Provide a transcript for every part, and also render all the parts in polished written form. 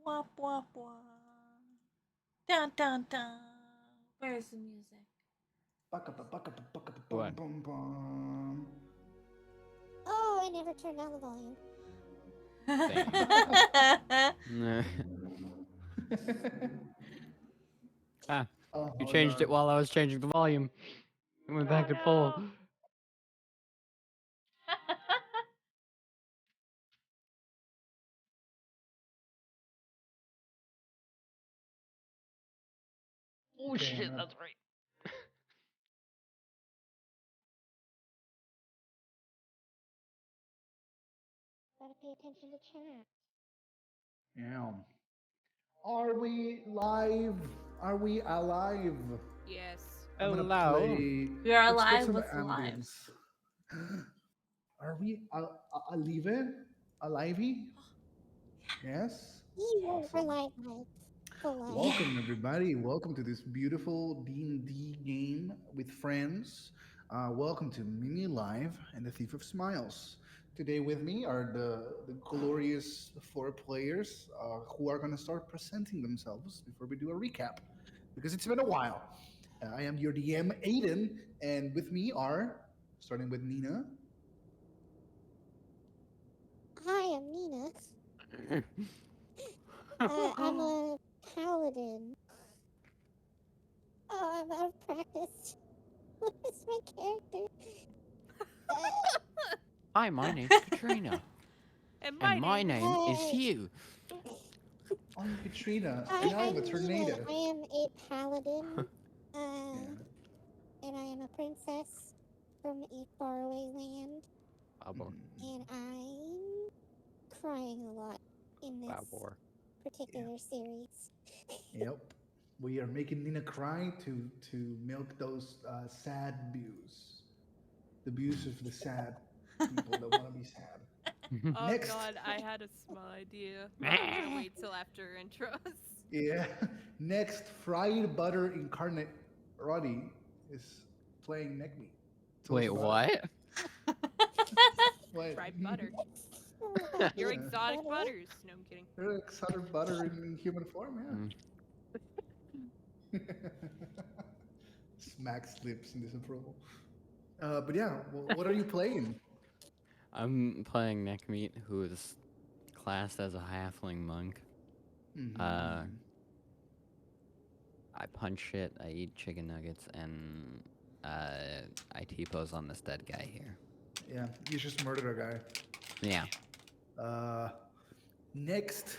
Wah, wah, wah. Dun, dun, dun. Where's the music? What? Bum. Oh, I never turned down the volume. Same. Nah. Ah, Oh, you hold changed on. it while I was changing the volume. It went back to full. Oh Okay, shit, that's right. Gotta pay attention to chat. yeah. Are we live? Are we alive? Yes. I'm gonna Hello. play. We are Let's get alive some with lives. ambience. Are we alive? Alivey? Yes. You are Awesome. live. For life. Yeah. Welcome everybody. Welcome to this beautiful D&D game with friends. Welcome to Mimilive and the Thief of Smiles. Today with me are the glorious four players who are going to start presenting themselves before we do a recap because it's been a while. I am your DM Aiden, and with me are starting with Nina. Hi, I'm Nina. I'm a paladin. Oh, I'm out of practice. What is my character? Hi, my name's Katrina, And and my my name is. name is Hugh. I'm Katrina, and I'm a I'm Nina. tornado. I am a paladin. Yeah. And I am a princess from a faraway land. Babor. Mhm. And I'm crying a lot in this Babor. Yeah. particular series. Yep. We are making Nina cry to milk those sad views. The views of the sad people that want to be sad. Oh Next, god, I had a small idea, but I'm gonna wait till after intros. yeah, next, fried butter incarnate Roddy is playing neck meat. Tell us Wait, about it. what? What? Fried butter. I Your eat Yeah, exotic butter. butters. No, I'm kidding. they're like southern butter in human form. Mm, Yeah. Smack slips in disapproval. But yeah, what are you playing? I'm playing Neckmeat, who is classed as a halfling monk. Uh, Mm-hmm. I punch shit, I eat chicken nuggets, and I T-pose on this dead guy here. Yeah, you just murdered a Yeah. guy. Next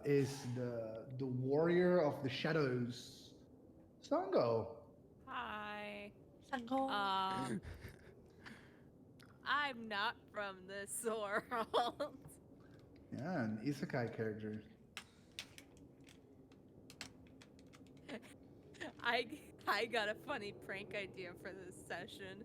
is the warrior of the shadows, Songo. Hi. Songo. Um, I'm not from this world. Yeah, an isekai character. I I got a funny prank idea for this session.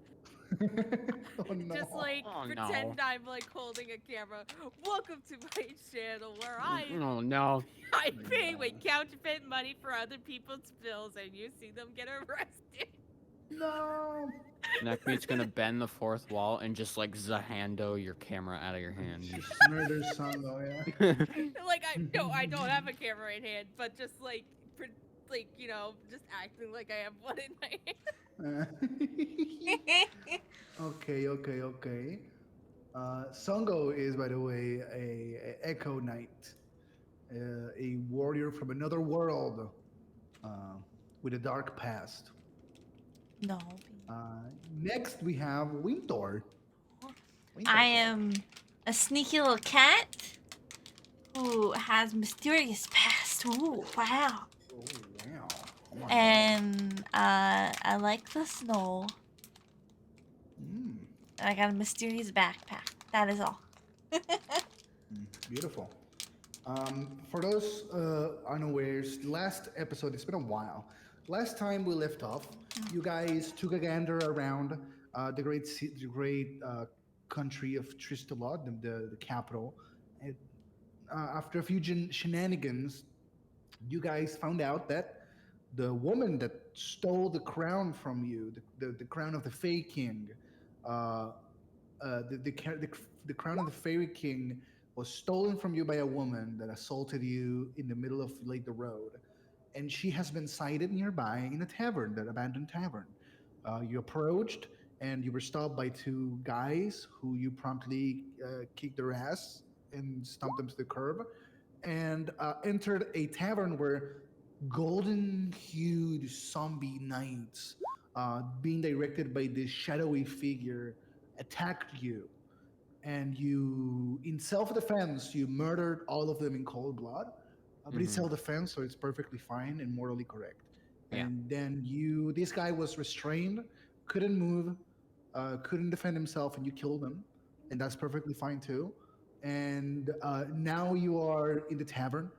Oh no. Just like Oh no. pretend I'm like holding a camera. Welcome to my channel where I Oh no. I pay with counterfeit money for other people's bills and you see them get arrested. No. Neckmeat's gonna bend the fourth wall and just like Zahando your camera out of your hand. Just murder Songo, Like I yeah. no, I don't have a camera in hand, but just like like just acting like I have one in my hand. Okay, okay, okay. Songo is, by the way, a Echo Knight, a warrior from another world uh, with a dark past. No. Next, we have Wintor. I Wintercat. am a sneaky little cat who has mysterious past. Ooh, wow. Oh wow! Oh my god! And I like the snow. Mm, And I got a mysterious backpack. That is all. beautiful. For those unawares, last episode, it's been a while. Last time we left off, you guys took a gander around the great country of Tristalot, the capital. And, after a few shenanigans, you guys found out that the woman that stole the crown from you, the crown of the Fey King, uh, the crown of the Fairy King was stolen from you by a woman that assaulted you in the middle of like the road, and she has been sighted nearby in a tavern, that abandoned tavern. You approached, and you were stopped by two guys who you promptly kicked their ass and stomped them to the curb, and entered a tavern where golden-hued zombie knights, being directed by this shadowy figure, attacked you, and you, in self-defense, you murdered all of them in cold blood. But it's Mm-hmm. self-defense, so it's perfectly fine and morally correct. Yeah. And then this guy was restrained, couldn't move, couldn't defend himself, and you killed him, and that's perfectly fine too. And now you are in the tavern.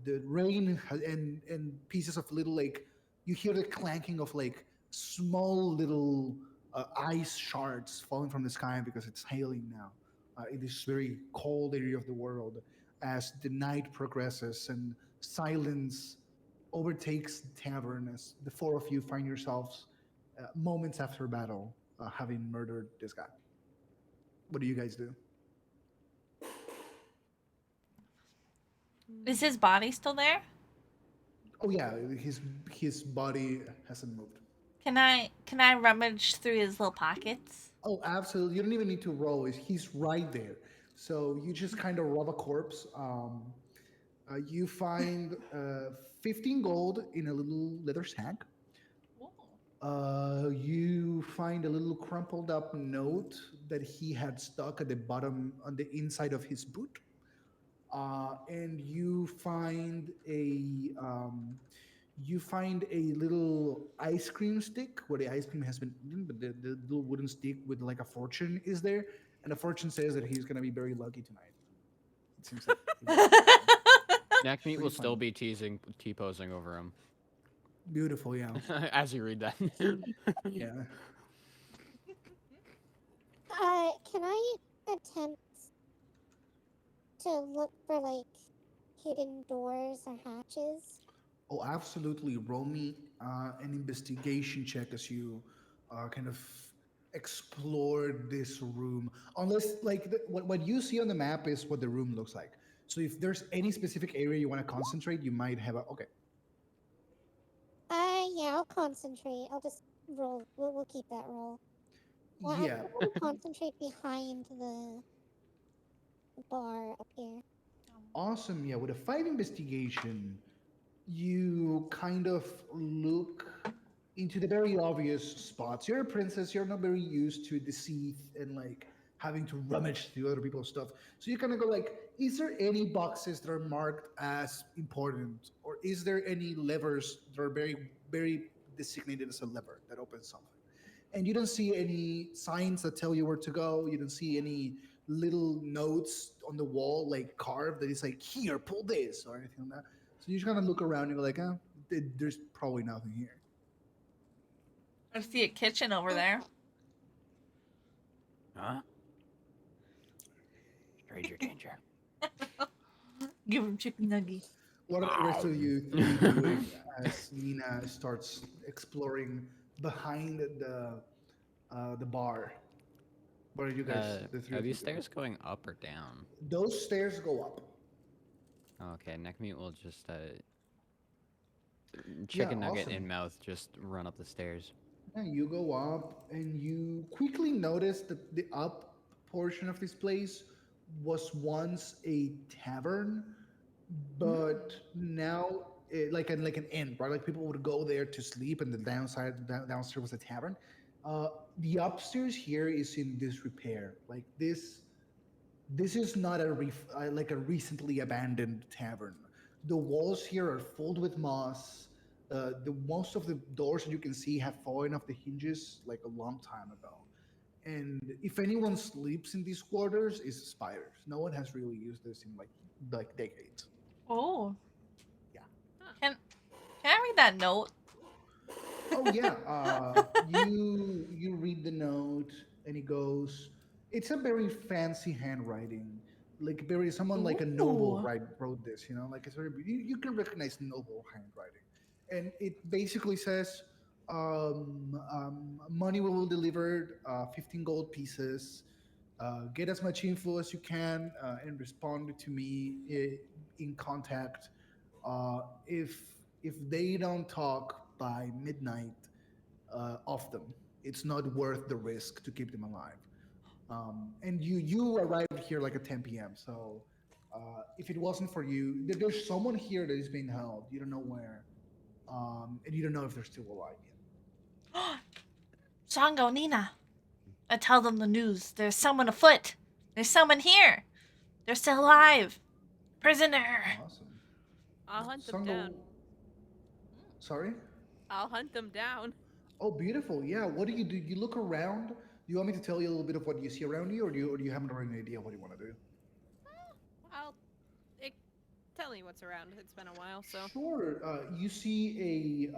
The rain and pieces of little, like, you hear the clanking of like small little ice shards falling from the sky because it's hailing now in this very cold area of the world as the night progresses and silence overtakes the tavern as the four of you find yourselves moments after battle having murdered this guy. What do you guys do? Is his body still there? Oh yeah, his body hasn't moved. Can I rummage through his little pockets? Oh, absolutely. You don't even need to roll. He's right there. So you just kind of rub a corpse. You find 15 gold in a little leather sack. Ooh. You find a little crumpled up note that he had stuck at the bottom on the inside of his boot. And you find a little ice cream stick where the ice cream has been eaten, but the little wooden stick with like a fortune is there, and the fortune says that he's gonna be very lucky tonight. It seems like Neckmeat will pretty still funny. be teasing T-posing over him Beautiful, yeah, as you read that. yeah. Can I attempt to look for like hidden doors or hatches? Oh, absolutely. Roll me an investigation check as you kind of explore this room. Unless, like, what you see on the map is what the room looks like. So, if there's any specific area you want to concentrate, you might have a. Okay. Yeah, I'll concentrate. I'll just roll. We'll keep that roll. Well, I Yeah. will concentrate behind the bar up here. Awesome. Yeah. With a fight investigation, you kind of look into the very obvious spots. You're a princess, you're not very used to deceit and like having to rummage through other people's stuff. So you kind of go like, is there any boxes that are marked as important? Or is there any levers that are very, very designated as a lever that opens something? And you don't see any signs that tell you where to go. You don't see any little notes on the wall like carved that is like, here, pull this or anything like that. So you just kind of look around and you're like, oh, there's probably nothing here. I see a kitchen over there. Huh? Stranger danger. Give him chicken nuggies. What are the rest of you three doing as Nina starts exploring behind the bar? What are you guys, the three Are of you these doing? stairs going up or down? Those stairs go up. Okay, Neckmeat will just Yeah, chicken nugget in awesome. mouth, just run up the stairs. Yeah, you go up and you quickly notice that the up portion of this place was once a tavern, but now like an inn, right? Like people would go there to sleep, and the downstairs was a tavern. The upstairs here is in disrepair. Like this is not like a recently abandoned tavern. The walls here are filled with moss. The most of the doors that you can see have fallen off the hinges like a long time ago. And if anyone sleeps in these quarters, it's spiders. No one has really used this in like decades. Oh. Yeah. Can I read that note? Oh yeah. You read the note and it goes. It's a very fancy handwriting. Like very someone like a noble Ooh. wrote this. You know, like it's very you can recognize noble handwriting, and it basically says, money will be delivered, 15 gold pieces. Get as much info as you can and respond to me in contact. Uh, if if they don't talk by midnight of them, it's not worth the risk to keep them alive. And you arrived here like at 10 p.m. So if it wasn't for you, there's someone here that is being held. You don't know where, and you don't know if they're still alive Songo, Nina. I tell them the news. There's someone afoot. There's someone here. They're still alive. Prisoner. yet. Awesome. I'll hunt them Songo, down. sorry. I'll hunt them down. Oh, beautiful. Yeah. What do? You look around? Do you want me to tell you a little bit of what you see around you, or do you haven't already an idea of what you want to do? I'll eh, tell you what's around. It's been a while, so. Sure. You see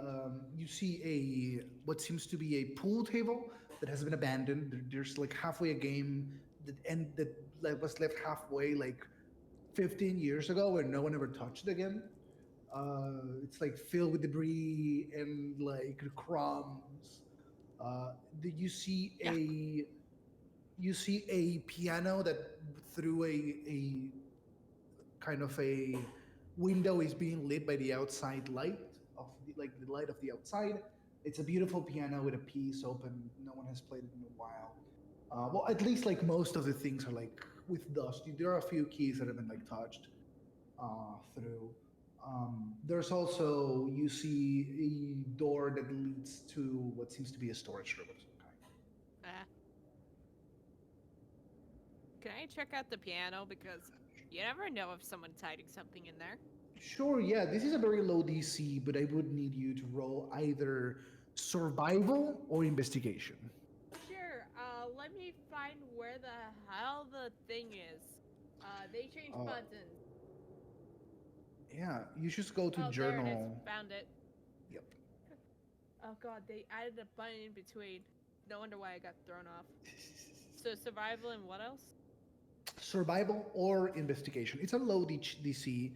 a what seems to be a pool table that has been abandoned. There's like halfway a game that like, was left halfway like 15 years ago, and no one ever touched it again. It's like filled with debris and like crumbs. You see Yeah. a piano that through a kind of a window is being lit by the outside light of like the light of the outside. It's a beautiful piano with a piece open. No one has played it in a while. Well, at least like most of the things are like with dust. There are a few keys that have been like touched through. There's also you see a door that leads to what seems to be a storage room of some kind. Uh, can I check out the piano? Because you never know if someone's hiding something in there. Sure, yeah, this is a very low DC, but I would need you to roll either survival or investigation. Sure, let me find where the hell the thing is. They changed Uh, buttons. Yeah, you just go to Oh, there it is. journal. Found it. Yep. Oh god, they added a button in between. No wonder why I got thrown off. So survival and what else? Survival or investigation. It's a low DC,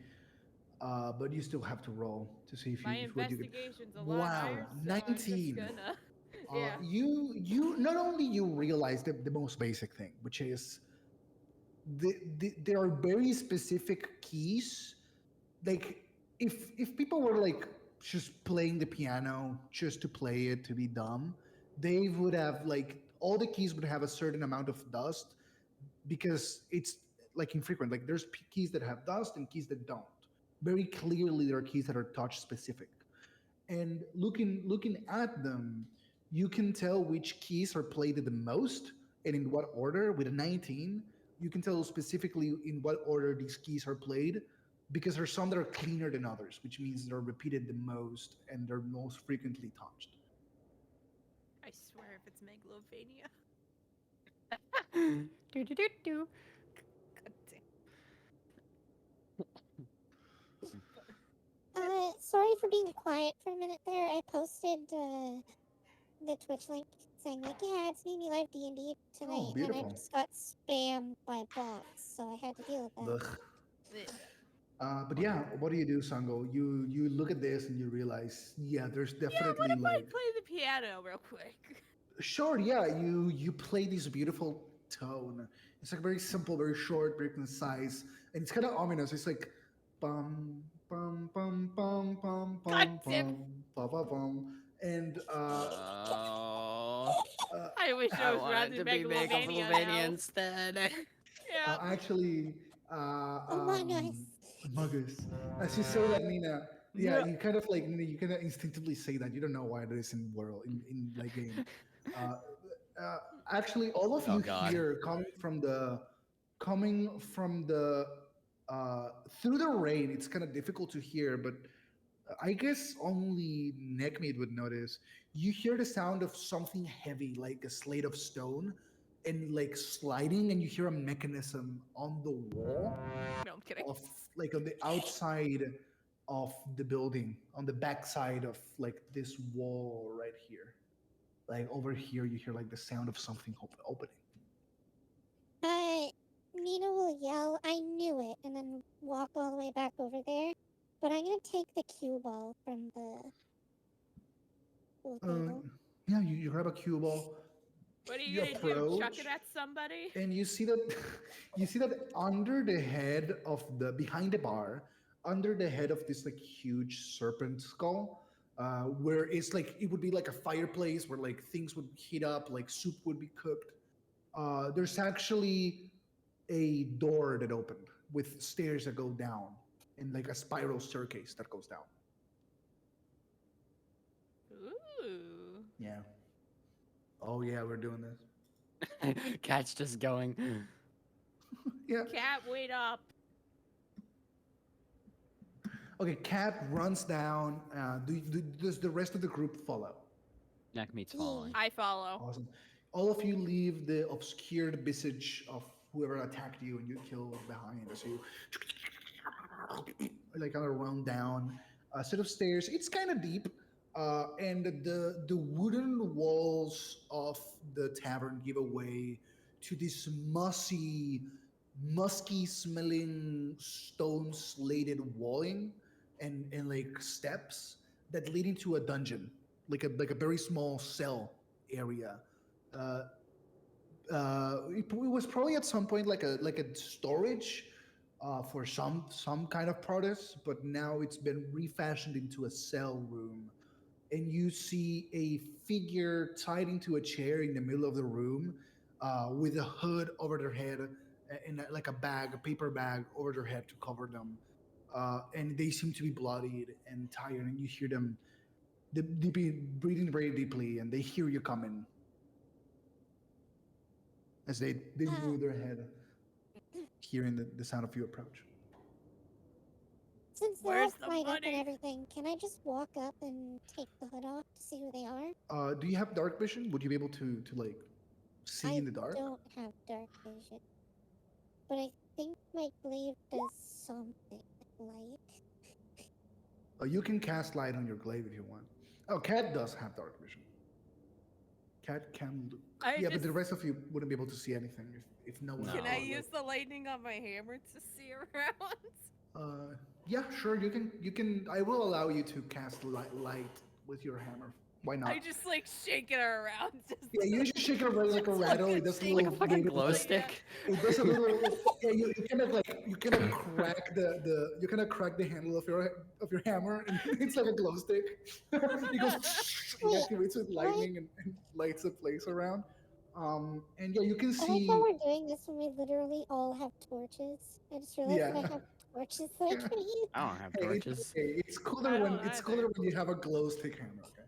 but you still have to roll to see My if what you get. investigation's a lot Wow, higher, so I'm just 19. gonna. Yeah. You not only you realize the most basic thing, which is there are very specific keys. Like if people were like just playing the piano just to play it to be dumb, they would have like all the keys would have a certain amount of dust because it's like infrequent. Like there's keys that have dust and keys that don't. Very clearly, there are keys that are touch specific. And looking at them, you can tell which keys are played the most and in what order. With a 19, you can tell specifically in what order these keys are played because there's some that are cleaner than others, which means they're repeated the most and they're most frequently touched. I swear if it's Megalovania. Do do do do. God damn. Sorry for being quiet for a minute there. I posted the Twitch link saying like, yeah, it's Mimilive D&D tonight, and I Beautiful. just got spammed by bots, so I had to deal with that. Ugh. Ugh. But yeah, what do you do, Sango? You look at this and you realize, yeah, there's Yeah, what definitely if I like play the piano real quick? sure, yeah, you play this beautiful tone. It's like very simple, very short, very concise, and it's kind of ominous. It's like bum bum bum bum bum God bum damn. bum bum bum bum, and Oh, I wish I I was wanted running to be Megalovania Megalovania now. instead. Yeah. actually, Among Us. Muggus. As you say that, Nina, yeah, you kind of like Nina, you kind of instinctively say that. You don't know why that is in world in like game. Uh, uh, Actually, all of Oh you God. here coming from the through the rain. It's kind of difficult to hear, but I guess only Neckmeat would notice. You hear the sound of something heavy, like a slate of stone, and like sliding, and you hear a mechanism on the wall No, I'm kidding. of like on the outside of the building, on the back side of like this wall right here. Like over here, you hear like the sound of something opening. Uh, Nina will yell, I knew it, and then walk all the way back over there. But I'm gonna take the cue ball from the pool Uh, table. yeah, you grab a cue ball. What do you gonna do? Chuck it at somebody? and you see that under the head of the behind the bar, under the head of this like huge serpent skull, where it's like it would be like a fireplace where like things would heat up, like soup would be cooked. There's actually a door that opened with stairs that go down and like a spiral staircase that goes down. Ooh. Yeah. Oh yeah, we're doing this. Cat's just going. Yeah. Cat, wait up. Okay, Cat runs down. Does the rest of the group follow? Neck meat's following. I follow. Awesome. All of you leave the obscured visage of whoever attacked you and you killed behind. So you like kind of run down a set of stairs. It's kind of deep, and the wooden walls of the tavern give away to this musky smelling stone slated walling and like steps that lead into a dungeon, like a very small cell area. It was probably at some point like a storage for some kind of produce, but now it's been refashioned into a cell room. And you see a figure tied into a chair in the middle of the room, with a hood over their head and like a paper bag over their head to cover them. And they seem to be bloodied and tired, and you hear them breathing very deeply, and they hear you coming as they move their head, hearing the sound of you approach. Since they're all Where's the tied up and money? everything, can I just walk up and take the hood off to see who they are? Do you have dark vision? Would you be able to like see I in the dark? don't have dark vision, but I think my glaive does something light. You can cast light on your glaive if you want. Oh, Cat does have dark vision. Cat can. But the rest of you wouldn't be able to see anything if no one. No. Can I like- use the lightning on my hammer to see around? Yeah, sure. You can. I will allow you to cast light with your hammer. Why not? I just like shaking her around. Just Yeah, you just shake it around like a rattle. It does a Like little a fucking maybe glow like- stick. It does a little. Yeah, you kind of crack you kind of crack the handle of your hammer, and it's like a glow stick. It goes and activates with lightning and lights the place around. And yeah, you can I see. like how we're doing this when we literally all have torches. I just realized that Yeah. I have torches that I Yeah. can use. I don't have Hey, torches. it's cooler I when don't it's either. cooler when you have a glow stick hammer. Okay.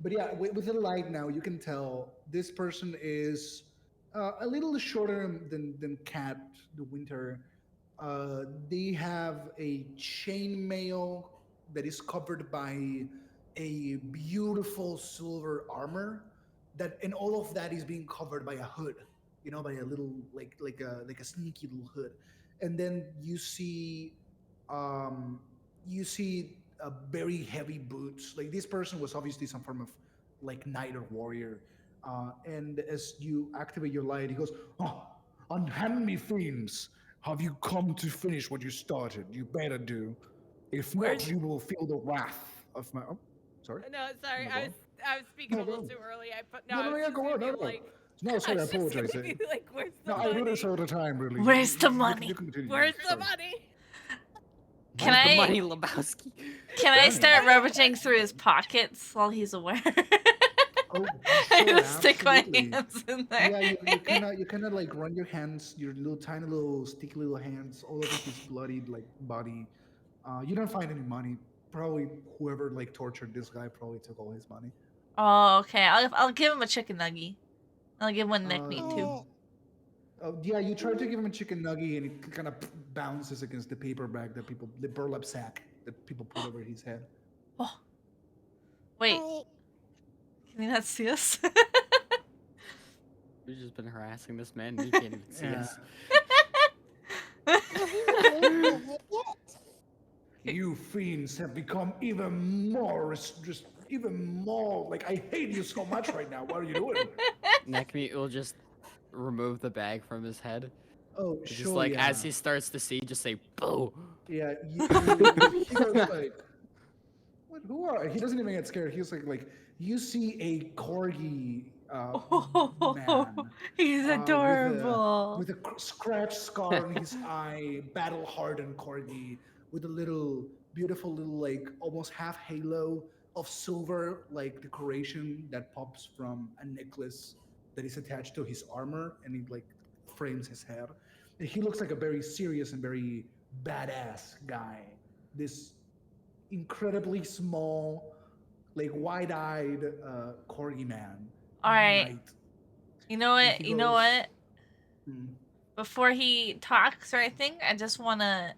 But yeah, with the light now, you can tell this person is a little shorter than Cat the Winter. They have a chainmail that is covered by a beautiful silver armor and all of that is being covered by a hood, by a little like a sneaky little hood. And then you see a very heavy boots. Like this person was obviously some form of like knight or warrior. And as you activate your light, he goes, "Oh, unhand me, fiends! Have you come to finish what you started? You better do. If not, Where's- you will feel the wrath of my." Oh, sorry. No, sorry, No, I go was speaking No, a little go. too early. No, I was yeah, just go gonna on. be No, no. like, No, sorry, I was just gonna apologize. be like, where's the No, I money? do this all the time, really. Where's the You money? continue. Where's the Sorry. money? Can Where's I- the money, Lebowski? Can I start rummaging through his pockets while he's aware? Oh, I sure, just stick my absolutely. hands in there. Yeah, you kind of like run your hands, your little tiny little sticky little hands all over his bloodied like body. You don't find any money. Probably whoever like tortured this guy probably took all his money. Oh, okay. I'll give him a chicken nugget. I'll give one neck meat too. Yeah, you try to give him a chicken nugget and it kind of bounces against the paper bag the burlap sack that people put over his head. Oh. Wait, I, can you not see us? We've just been harassing this man. And he can't even see Yeah. us. have you removed the hood yet? You fiends have become even more like I hate you so much right now. What are you doing? Neck meat will just remove the bag from his head. Oh, Just sure. like yeah. as he starts to see, just say boo. Yeah, he goes like, "What? Who are?" He doesn't even get scared. He's like you see a corgi uh, Oh, man he's with a adorable. scratch scar on his eye, battle hardened corgi with a little beautiful little like almost half halo of silver like decoration that pops from a necklace that is attached to his armor and it like frames his head. And he looks like a very serious and very badass guy. This incredibly small, like wide-eyed corgi man, All right. knight, You know and what? he You know goes, what? "Hmm, Before he talks or anything, I just wanna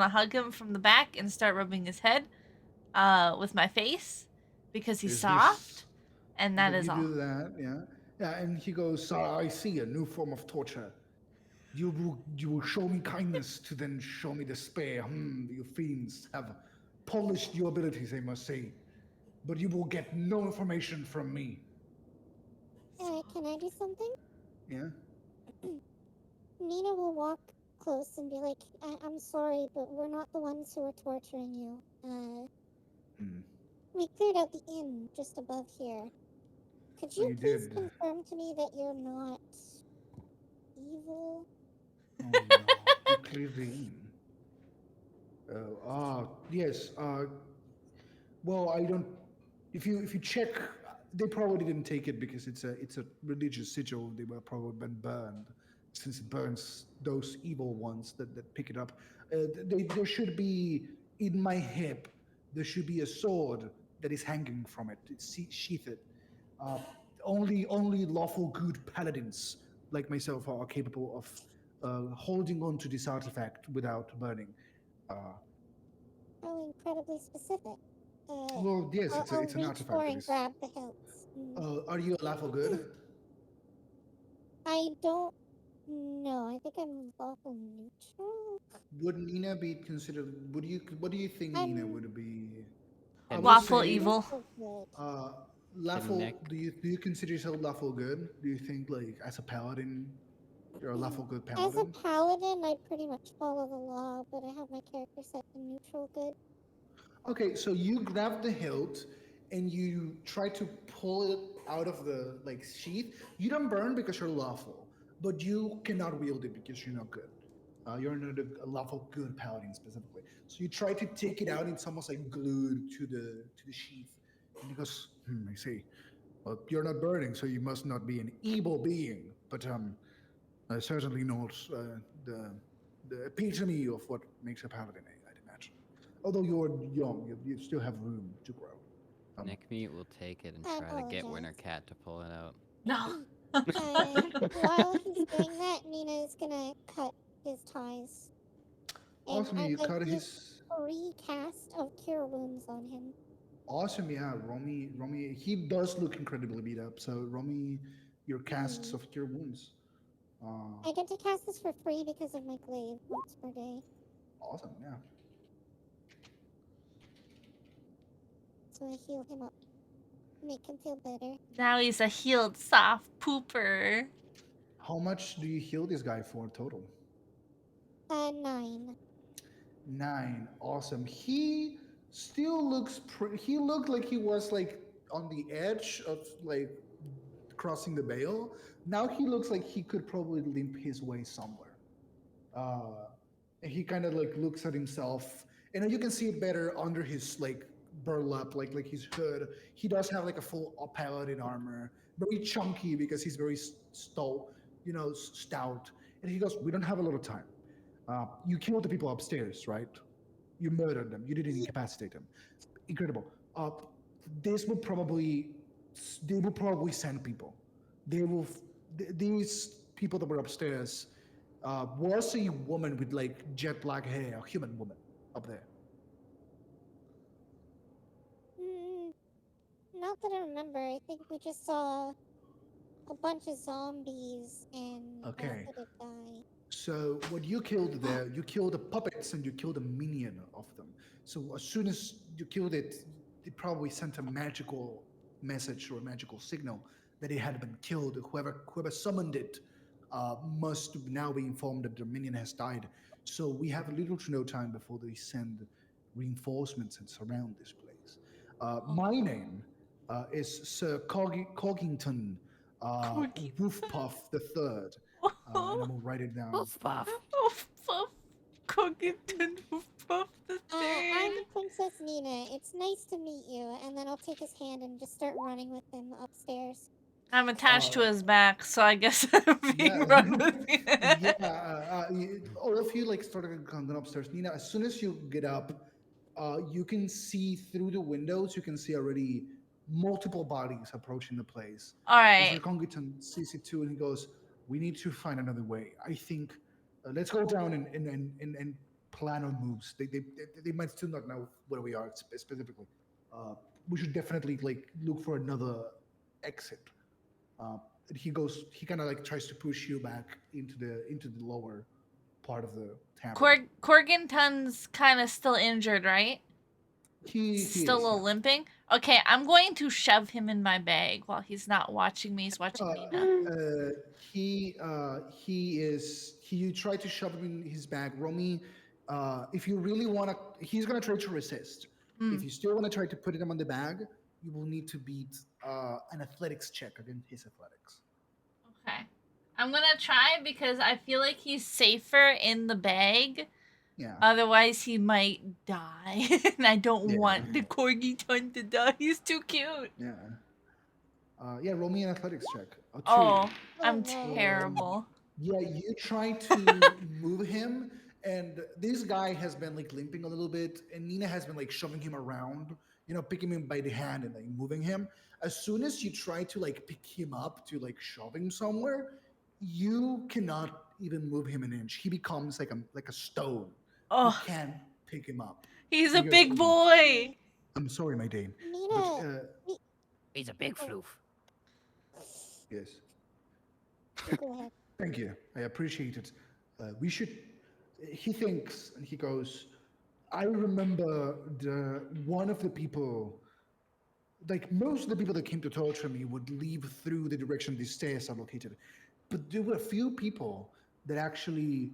hug him from the back and start rubbing his head, with my face, because he's "Is soft, this?" and that But is you all. do that, yeah, yeah. And he goes, "I see a new form of torture. You will show me kindness to then show me despair. You fiends have polished your abilities, I must say, but you will get no information from me." Can I do something? Yeah. Nina will walk close and be like, I'm sorry, but we're not the ones who are torturing you. Hmm. We cleared out the inn just above here. Could Oh, you you please did. confirm to me that you're not evil? Oh no, you cleared the inn. Yes. Well, I don't. If you check, they probably didn't take it because it's a religious sigil. They were probably been burned, since it burns those evil ones that pick it up. There should be in my hip. There should be a sword that is hanging from it. It's sheathed. Uh, only lawful good paladins like myself are capable of holding on to this artifact without burning. Uh, How incredibly specific. Uh, well, yes, I'll it's an reach for artifact that and is. grab the hilts. Are you a lawful good? I don't know. I think I'm lawful neutral. Would Nina be considered? Would you? What do you think Nina I'm would be? I Can will Lawful say, evil. neutral good. uh, can lawful. Nick Do you consider yourself lawful good? Do you think like as a paladin, you're a lawful good As a paladin? paladin, I pretty much follow the law, but I have my character set to neutral good. Okay, so you grab the hilt and you try to pull it out of the like sheath. You don't burn because you're lawful, but you cannot wield it because you're not good. You're not a lawful good paladin specifically. So you try to take it out. And it's almost like glued to the sheath. And he goes, I see. Well, you're not burning, so you must not be an evil being. But certainly not the the epitome of what makes a paladin, I'd imagine. Although you're young, you still have room to grow. Um, Nick Meat will take it and I try to get apologize. Wintercat to pull it out. No. While he's doing that, Nina is gonna cut his ties. And awesome, I'd you like cut to use his. 3 cast of Cure Wounds on him. Awesome, yeah, Romy, he does look incredibly beat up. So Romy, your casts Hmm. of cure wounds. Uh, I get to cast this for free because of my glaive once per day. awesome, yeah. So I heal him up. Make him feel better. Now he's a healed soft pooper. How much do you heal this guy for total? 9. 9. Awesome. He still looks. He looked like he was like on the edge of like crossing the veil. Now he looks like he could probably limp his way somewhere. Uh, and he kind of like looks at himself, and you can see it better under his like burlap, like his hood. He does have like a full paladin armor, very chunky because he's very stout, stout. And he goes, "We don't have a lot of time. You killed the people upstairs, right? You murdered them. You didn't incapacitate them. Incredible. This will probably they will probably send people. They will. These people that were upstairs was a woman with like jet black hair, a human woman up there. Mm, not that I remember. I think we just saw a bunch of zombies and a Okay. hooded guy. So what you killed there, you killed the puppets and you killed a minion of them. So as soon as you killed it, it probably sent a magical message or a magical signal that it had been killed. Whoever summoned it must now be informed that the minion has died. So we have little to no time before they send reinforcements and surround this place. My name is Sir Coggington Corgi. Woofpuff the Third, and I'm gonna write it down. Woof puff. Puff. Cooking Puff the I'm third. Princess Nina. It's nice to meet you. And then I'll take his hand and just start running with him upstairs. I'm attached to Uh, his back, so I guess I'm being yeah, run with me. yeah. All of you like started going upstairs. Nina, as soon as you get up, you can see through the windows. You can see already multiple bodies approaching the place. All Mr. right. Congleton sees it too, and he goes, "We need to find another way. I think let's go down and plan our moves. They might still not know where we are specifically. Uh, we should definitely like look for another exit." Uh, he goes. He kind of like tries to push you back into the lower part of the tavern. Corganton's kind of still injured, right? He Still a is, little yeah. limping. Okay, I'm going to shove him in my bag while he's not watching me. He's watching Nina. He is. He you try to shove him in his bag. Romy, if you really want to, he's gonna try to resist. If Mm, you still want to try to put him on the bag, you will need to beat an athletics check against his athletics. okay. I'm gonna try because I feel like he's safer in the bag. Yeah. Otherwise, he might die, and I don't Yeah. want the corgi ton to die. He's too cute. Yeah. Yeah. Roll me an athletics check. A two. Oh, I'm no. terrible. Yeah, you try to move him, and this guy has been like limping a little bit, and Nina has been like shoving him around, picking him by the hand and like moving him. As soon as you try to like pick him up to like shove him somewhere, you cannot even move him an inch. He becomes like a stone. You Oh, can't pick him up. he's And a he goes, big boy. I'm sorry, my Dane, but Nina, He's a big floof. yes. go ahead. Thank you. I appreciate it. We should. He thinks, and he goes. I remember the one of the people. Like most of the people that came to torture me would leave through the direction these stairs are located, but there were a few people that actually.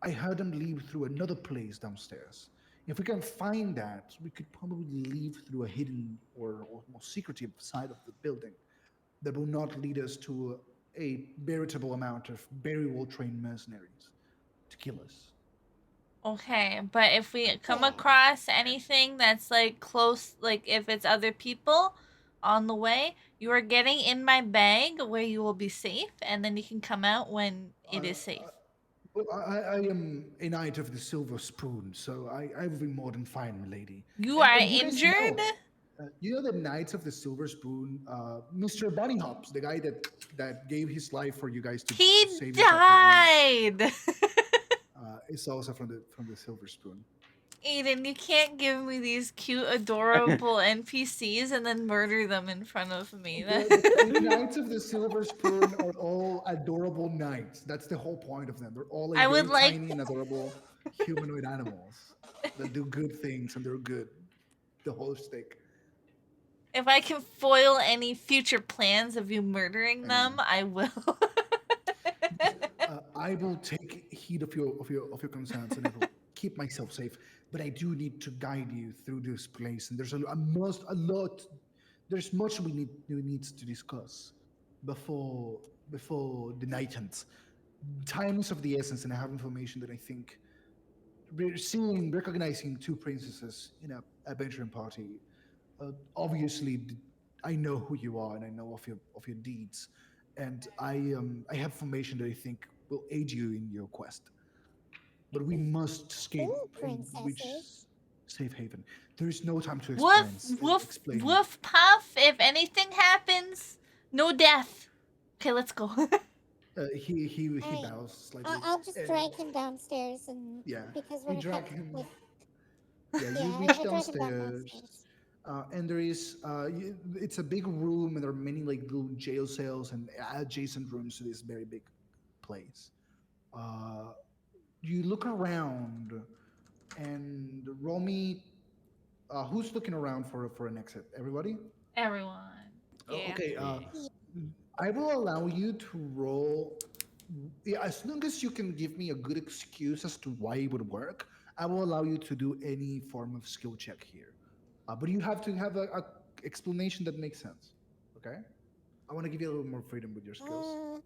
I heard them leave through another place downstairs. If we can find that, we could probably leave through a hidden or more secretive side of the building that will not lead us to a veritable amount of very well trained mercenaries to kill us. Okay, but if we come across anything that's like close, like if it's other people on the way, you are getting in my bag where you will be safe, and then you can come out when it is safe. Well, I am a knight of the silver spoon, so I will be more than fine, milady. You are You guys injured? you know the Knights of the Silver Spoon, Mr. Bunny Hops, the guy that gave his life for you guys to He save yourself from died! is also from the Silver Spoon. Aiden, you can't give me these cute, adorable NPCs and then murder them in front of me. The Knights of the Silver Spoon are all adorable knights. That's the whole point of them. They're all like I very would like- tiny and adorable humanoid animals that do good things and they're good. The whole stick. If I can foil any future plans of you murdering them, I will. I will take heed of your concerns and I will keep myself safe. But I do need to guide you through this place, and there's a lot. There's much we need to discuss before the night ends. Time is of the essence, and I have information that I think recognizing two princesses in a adventuring party. Obviously, I know who you are, and I know of your deeds, and I have information that I think will aid you in your quest. But we must escape Two and reach princesses. safe haven. There is no time to Woof, explain. woof, puff. If anything happens, no death. Okay, let's go. He Alright. bows slightly. I'll just drag him downstairs and Yeah, because we we're drag kept him. with Yeah, yeah, you I reach drag him down downstairs. downstairs. And there is it's a big room, and there are many like little jail cells and adjacent rooms to this very big place. You look around, and roll me. Who's looking around for an exit? Everybody. Everyone. Yeah. Okay. Yeah. I will allow you to roll. Yeah, as long as you can give me a good excuse as to why it would work, I will allow you to do any form of skill check here. But you have to have explanation that makes sense. Okay. I want to give you a little more freedom with your skills. Uh,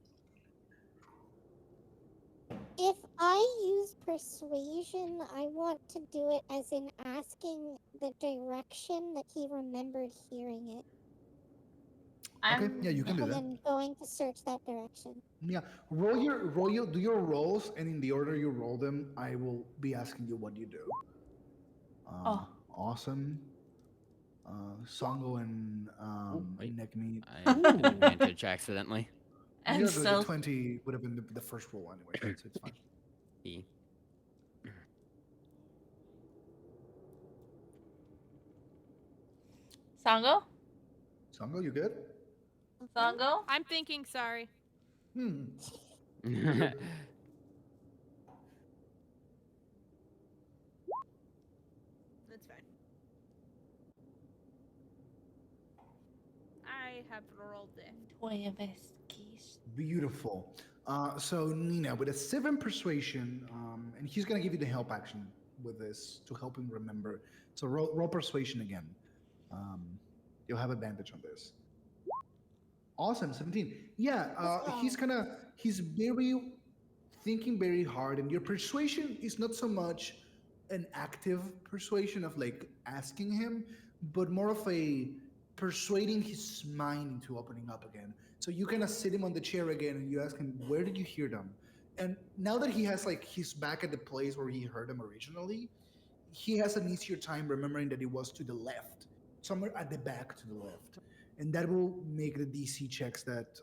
if I use persuasion, I want to do it as in asking the direction that he remembered hearing it, Okay. Yeah, you I'm can do and that. then going to search that direction. Yeah. Do your rolls, and in the order you roll them, I will be asking you what you do. oh Awesome. Songo and Oh, wait. Nekmi. I did Ooh, advantage accidentally. I'm you're good. The so 20 would have been the first roll anyway, so it's fine. E. Songo. Songo, you good? Okay. Songo. I'm thinking. Sorry. Hmm. You're good. That's fine. I have rolled it. Toy investigation. Beautiful. So Nina, with a 7 persuasion, and he's gonna give you the help action with this to help him remember. So roll persuasion again. Um, you'll have advantage on this. Awesome, 17. Yeah, Let's he's go. kind of he's very thinking very hard, and your persuasion is not so much an active persuasion of like asking him, but more of a persuading his mind into opening up again. So you kind of sit him on the chair again, and you ask him, "Where did you hear them?" And now that he has like he's back at the place where he heard them originally, he has an easier time remembering that it was to the left, somewhere at the back to the left. And that will make the DC checks that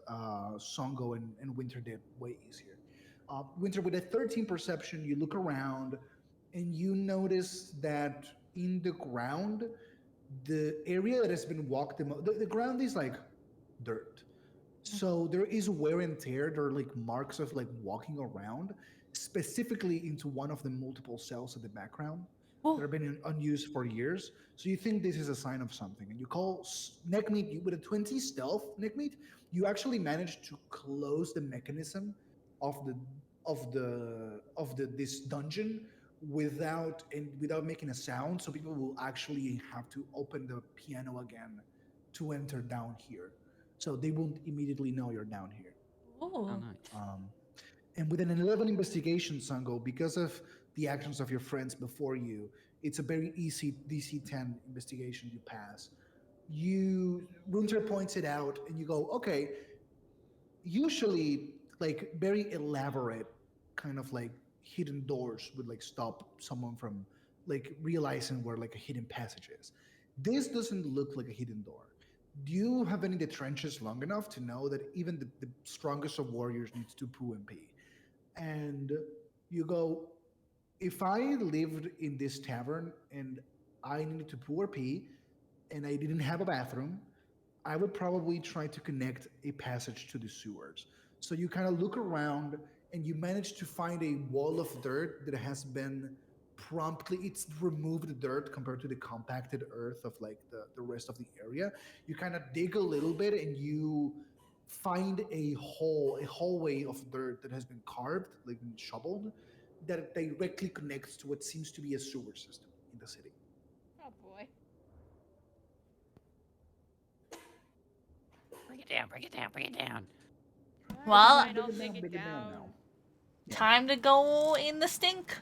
Songo and Winter did way easier. Winter, with a 13 perception, you look around and you notice that in the ground, the area that has been walked, the ground is like dirt. So there is wear and tear. There are like marks of like walking around, specifically into one of the multiple cells in the background that Oh, have been unused for years. So you think this is a sign of something, and you call Neckmeat with a 20 stealth. Neckmeat, you actually managed to close the mechanism of the this dungeon without making a sound. So people will actually have to open the piano again to enter down here, so they won't immediately know you're down here. Oh, oh. nice. Um, and with an 11 investigation, Sango, because of the actions of your friends before you, it's a very easy DC 10 investigation you pass. You Runter points it out, and you go, okay. Usually, like very elaborate, kind of like hidden doors would like stop someone from like realizing where like a hidden passage is. This doesn't look like a hidden door. Do you have been in the trenches long enough to know that even the strongest of warriors needs to poo and pee? And you go, if I lived in this tavern and I needed to poo or pee and I didn't have a bathroom, I would probably try to connect a passage to the sewers. So you kind of look around and you manage to find a wall of dirt that has been promptly, it's removed dirt compared to the compacted earth of like the rest of the area. You kind of dig a little bit and you find a hallway of dirt that has been carved, like been shoveled, that directly connects to what seems to be a sewer system in the city. Oh boy. Bring it down, bring it down, bring it down. Well, Fine. I'll dig it Dig it down down. now. Yeah. time to go in the stink.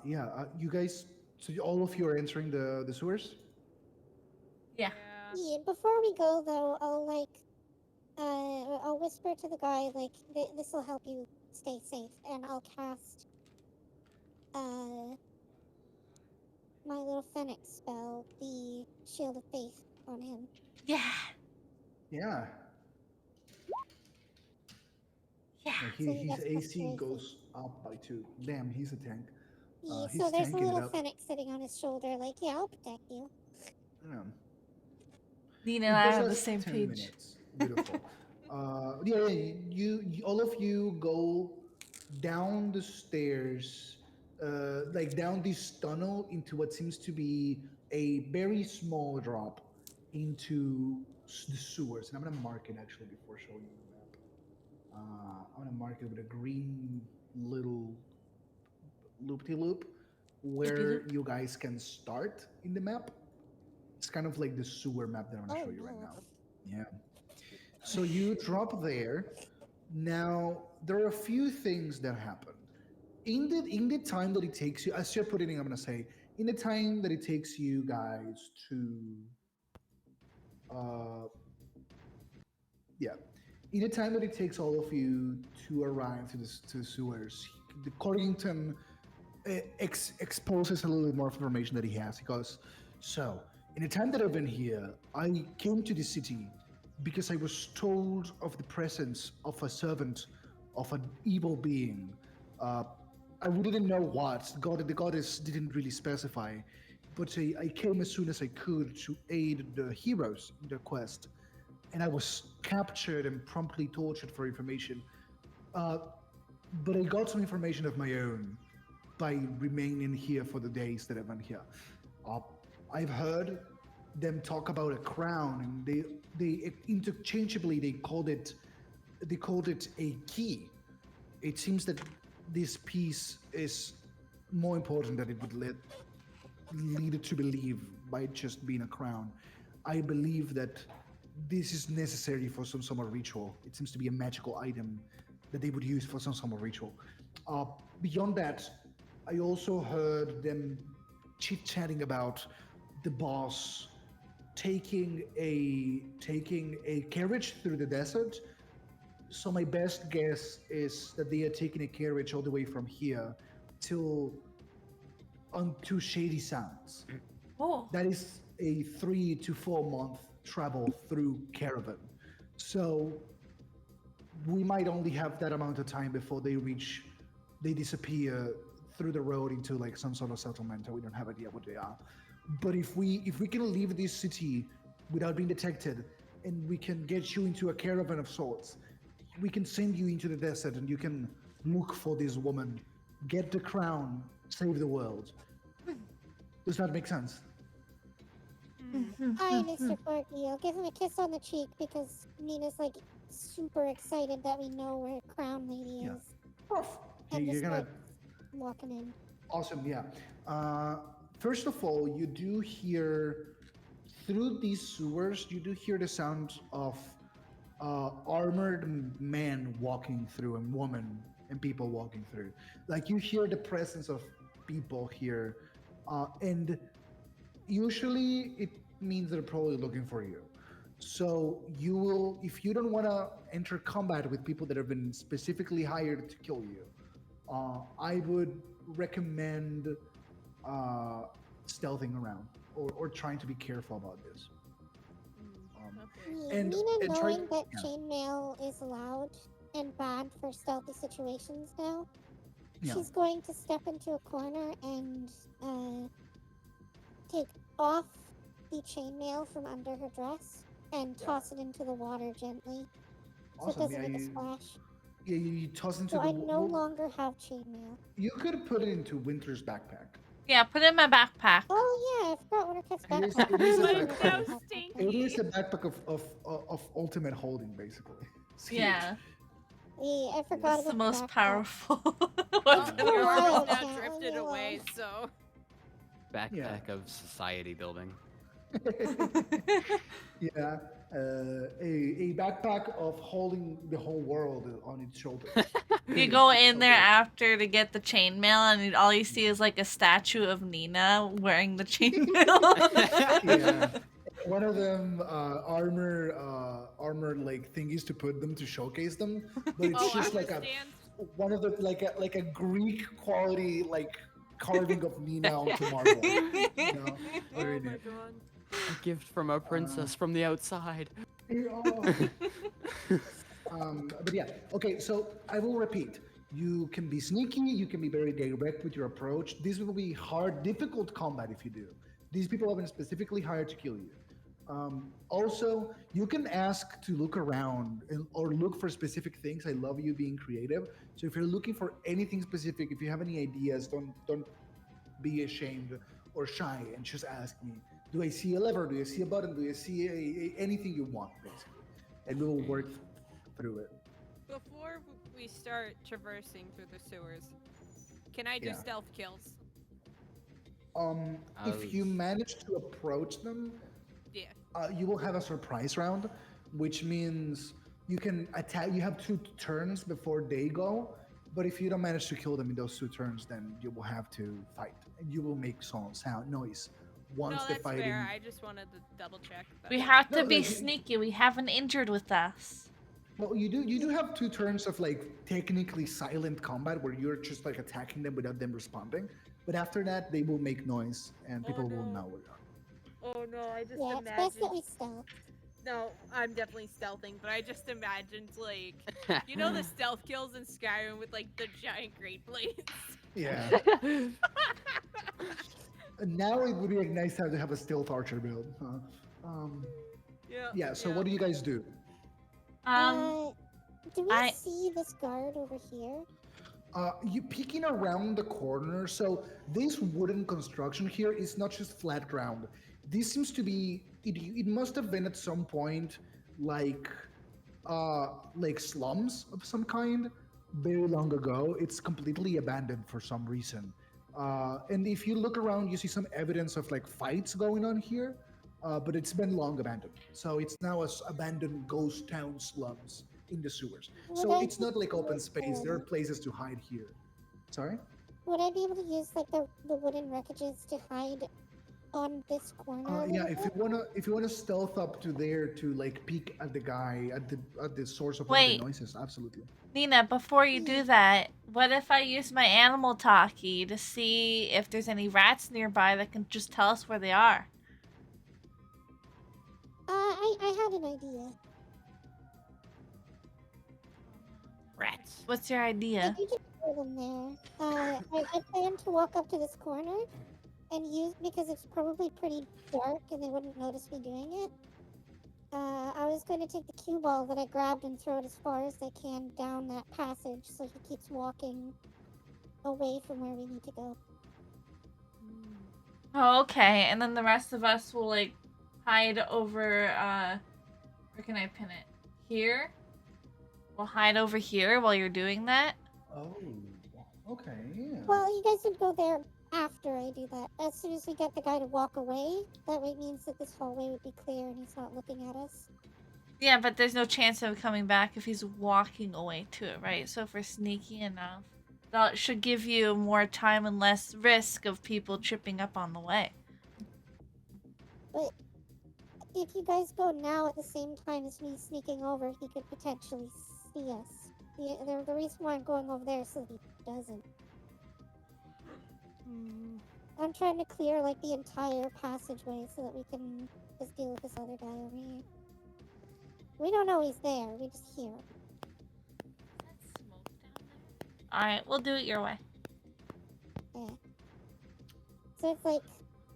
Yeah, you guys. So all of you are entering the sewers. Yeah. Yeah. Yeah, before we go though, I'll whisper to the guy like, this will help you stay safe, and I'll cast uh my little Fennec spell, the Shield of Faith, on him. Yeah. Yeah, Yeah. So he his gets plus AC 2 AC. goes up by 2. Damn, he's a tank. Yeah, so He's there's a tanking it little up. Fennec sitting on his shoulder, like, yeah, I'll protect you. Yeah. Nina and It I does are on the last same 10 page. minutes. Beautiful. All of you go down the stairs, like down this tunnel into what seems to be a very small drop into the sewers. And I'm gonna mark it actually before showing you the map. I'm gonna mark it with a green little loop-de-loop Loopy where loop. you guys can start in the map. It's kind of like the sewer map that I'm gonna Oh show you right no. now. Yeah. So you drop there. Now there are a few things that happen. In the time that it takes you, as you're putting it, I'm gonna say, in the time that it takes you guys to uh yeah. In the time that it takes all of you to arrive to the sewers, the Corrington exposes a little bit more information that he has. He goes, so, in the time that I've been here, I came to the city because I was told of the presence of a servant of an evil being. Uh, I didn't know what. The goddess didn't really specify, but I came as soon as I could to aid the heroes in their quest, and I was captured and promptly tortured for information. Uh, but I got some information of my own by remaining here for the days that I've been here. Uh, I've heard them talk about a crown, and they interchangeably they called it a key. It seems that this piece is more important than it would lead it to believe by just being a crown. I believe that this is necessary for some sort of ritual. It seems to be a magical item that they would use for some sort of ritual. Uh, Beyond that, I also heard them chit chatting about the boss taking a carriage through the desert. So my best guess is that they are taking a carriage all the way from here till onto Shady Sands. Oh. That is a 3 to 4 month travel through caravan. So we might only have that amount of time before they disappear through the road into like some sort of settlement. We don't have idea what they are. But if we can leave this city without being detected, and we can get you into a caravan of sorts, we can send you into the desert, and you can look for this woman, get the crown, save the world. Does that make sense? Hi, Mr. Porky. I'll give him a kiss on the cheek because Nina's like super excited that we know where Crown Lady Yeah. is. Prof, And you're just gonna like walking in. awesome. Yeah. First of all, you do hear through these sewers. You do hear the sound of armored men walking through, and women and people walking through. Like you hear the presence of people here, and usually it means they're probably looking for you. So you will, if you don't want to enter combat with people that have been specifically hired to kill you, I would recommend stealthing around or trying to be careful about this. Okay. And- Nina, and try- knowing that yeah. chainmail is allowed and bad for stealthy situations now, Yeah. she's going to step into a corner and take off the chainmail from under her dress and Yeah. toss it into the water gently so it Awesome. doesn't Yeah, make a you, splash. yeah, you toss into So the. I no longer have chainmail. You could put it into Winter's backpack. Yeah, put it in my backpack. Oh yeah, I forgot Wintercat's It is a backpack. But it's backpack. now It stinky. is a backpack of ultimate holding, basically. It's huge. Yeah, Yeah, I forgot that's about the most backpack. powerful. Oh, weapon. your Oh, armor's wow, now can't drifted leave me away, alone. so Backpack of society building. Yeah, a backpack of holding the whole world on its shoulders. You go in there after to get the chainmail, and all you see is like a statue of Nina wearing the chainmail. Yeah. One of them armor like thingies to put them to showcase them, but it's oh, just armor like stands. one of the like a Greek quality like carving of Nina onto marble. You know? Oh Very my neat. god. A gift from a princess from the outside. But yeah, okay. So I will repeat. You can be sneaky. You can be very direct with your approach. This will be hard, difficult combat if you do. These people have been specifically hired to kill you. Also, you can ask to look around or look for specific things. I love you being creative. So if you're looking for anything specific, if you have any ideas, don't be ashamed or shy and just ask me. Do I see a lever? Do I see a button? Do I see anything you want, basically? And we will work through it. Before we start traversing through the sewers, can I do Yeah. stealth kills? If you manage to approach them, Yeah. You will have a surprise round, which means you can attack. You have 2 turns before they go, but if you don't manage to kill them in those 2 turns, then you will have to fight, and you will make sound noise once No, the that's fair. fighting. I just wanted to double check. We That's all. have No, to be like sneaky. We have an injured with us. well, you do have 2 turns of like technically silent combat where you're just like attacking them without them responding. But after that, they will make noise and Oh people will no. know where you are. Oh no, I just Yeah, it's best that imagined. we stealth. No, I'm definitely stealthing, but I just imagined like, you know, the stealth kills in Skyrim with like the giant great blades. Yeah. And now it would be like nice to have a stealth archer build. Yeah. Yeah. So Yeah. what do you guys do? Um, Do we I see this guard over here? You peeking around the corner. So this wooden construction here is not just flat ground. This seems to be. It must have been at some point like slums of some kind very long ago. It's completely abandoned for some reason. And if you look around, you see some evidence of like fights going on here, but it's been long abandoned. So it's now as abandoned ghost town slums in the sewers. Would So I it's be not like open able space. There are to- places to hide here. Sorry? Would I be able to use like the wooden wreckages to hide on this corner? A Yeah, little bit? if you wanna stealth up to there to like peek at the guy at the source of all Wait. the noises, absolutely. Nina, before you do that, what if I use my animal talkie to see if there's any rats nearby that can just tell us where they are? I had an idea. Rats. What's your If idea? you just throw them there, I plan to walk up to this corner and use because it's probably pretty dark and they wouldn't notice me doing it. I was going to take the cue ball that I grabbed and throw it as far as I can down that passage so he keeps walking away from where we need to go. Oh, okay. And then the rest of us will like hide over where can I pin it? Here? We'll hide over here while you're doing that. Oh, okay, yeah. Well, you guys would go there after I do that. As soon as we get the guy to walk away, that way means that this hallway would be clear and he's not looking at us. Yeah, but there's no chance of coming back if he's walking away to it, right? So if we're sneaky enough, that should give you more time and less risk of people tripping up on the way. But if you guys go now at the same time as me sneaking over, he could potentially see us. The reason why I'm going over there is so that he doesn't. I'm trying to clear like the entire passageway so that we can just deal with this other guy over here. We don't know he's there, we just hear him. Alright, we'll do it your way. Yeah. So it's like,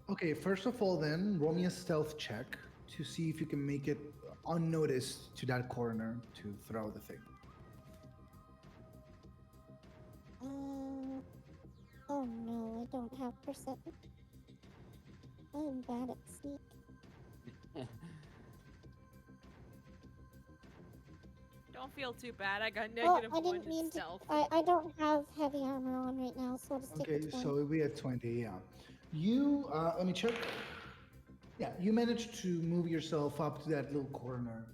Okay, first of all, then roll me a stealth check to see if you can make it unnoticed to that corner to throw the thing. oh no, I don't have perception. I'm bad at sneak. Don't feel too bad. I got Well, negative I one didn't in mean to. stealth. I don't have heavy armor on right now, so I'll just take Okay, the 20. so we at 20, yeah. You, let me check. Yeah, you managed to move yourself up to that little corner,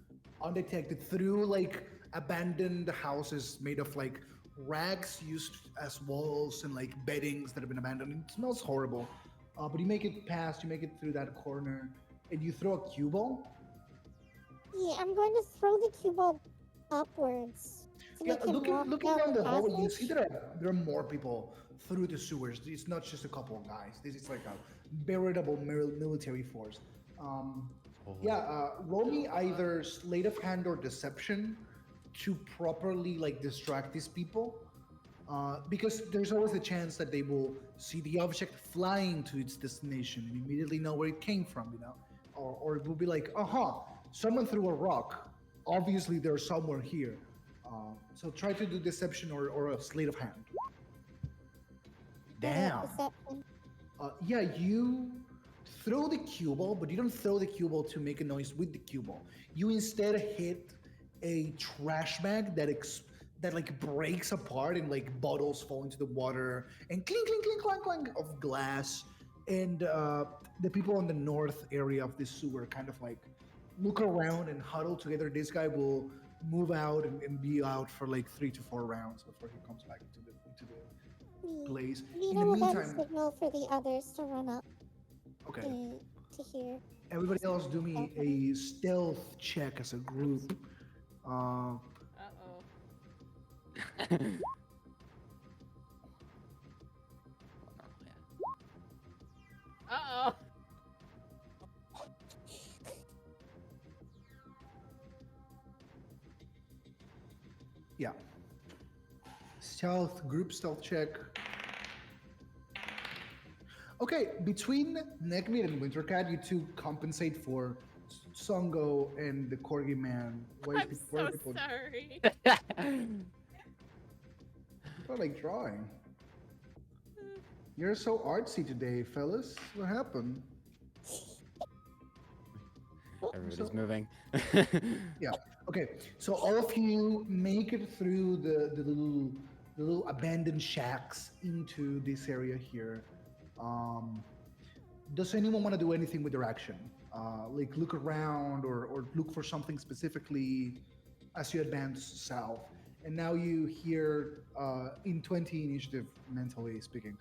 undetected through like abandoned houses made of like rags used as walls and like beddings that have been abandoned. It smells horrible, but you make it past, you make it through that corner, and you throw a cue ball. Yeah, I'm going to throw the cue ball upwards. So Yeah, we can looking walk down the hallway, you passage. see there are more people through the sewers. It's not just a couple of guys. This is like a veritable military force. Roll me either sleight of hand or deception to properly like distract these people, because there's always a chance that they will see the object flying to its destination and immediately know where it came from, you know, or it will be like, someone threw a rock. Obviously, they're somewhere here. So try to do deception or a sleight of hand. Damn. Deception. You throw the cue ball, but you don't throw the cue ball to make a noise with the cue ball. You instead hit a trash bag that like breaks apart and like bottles fall into the water and clink clink clink clank clank of glass and the people in the north area of this sewer kind of like look around and huddle together. This guy will move out and be out for like 3 to 4 rounds before he comes back into the We place. In Vito the will then meantime, signal for the others to run up okay, to hear. everybody else do me Happening. a stealth check as a group. Uh, Uh-oh. Uh-oh. yeah, stealth group stealth check. Okay, between Neckbeard and Wintercat, you two compensate for Songo and the Corgi man. Why is I'm why are so people sorry. people are like drawing? You're so artsy today, fellas. What happened? Everybody's So- moving. Yeah. Okay. So all of you make it through the little abandoned shacks into this area here. Um, does anyone want to do anything with their action? Like look around or look for something specifically as you advance south. And now you hear in 20 initiative, mentally speaking,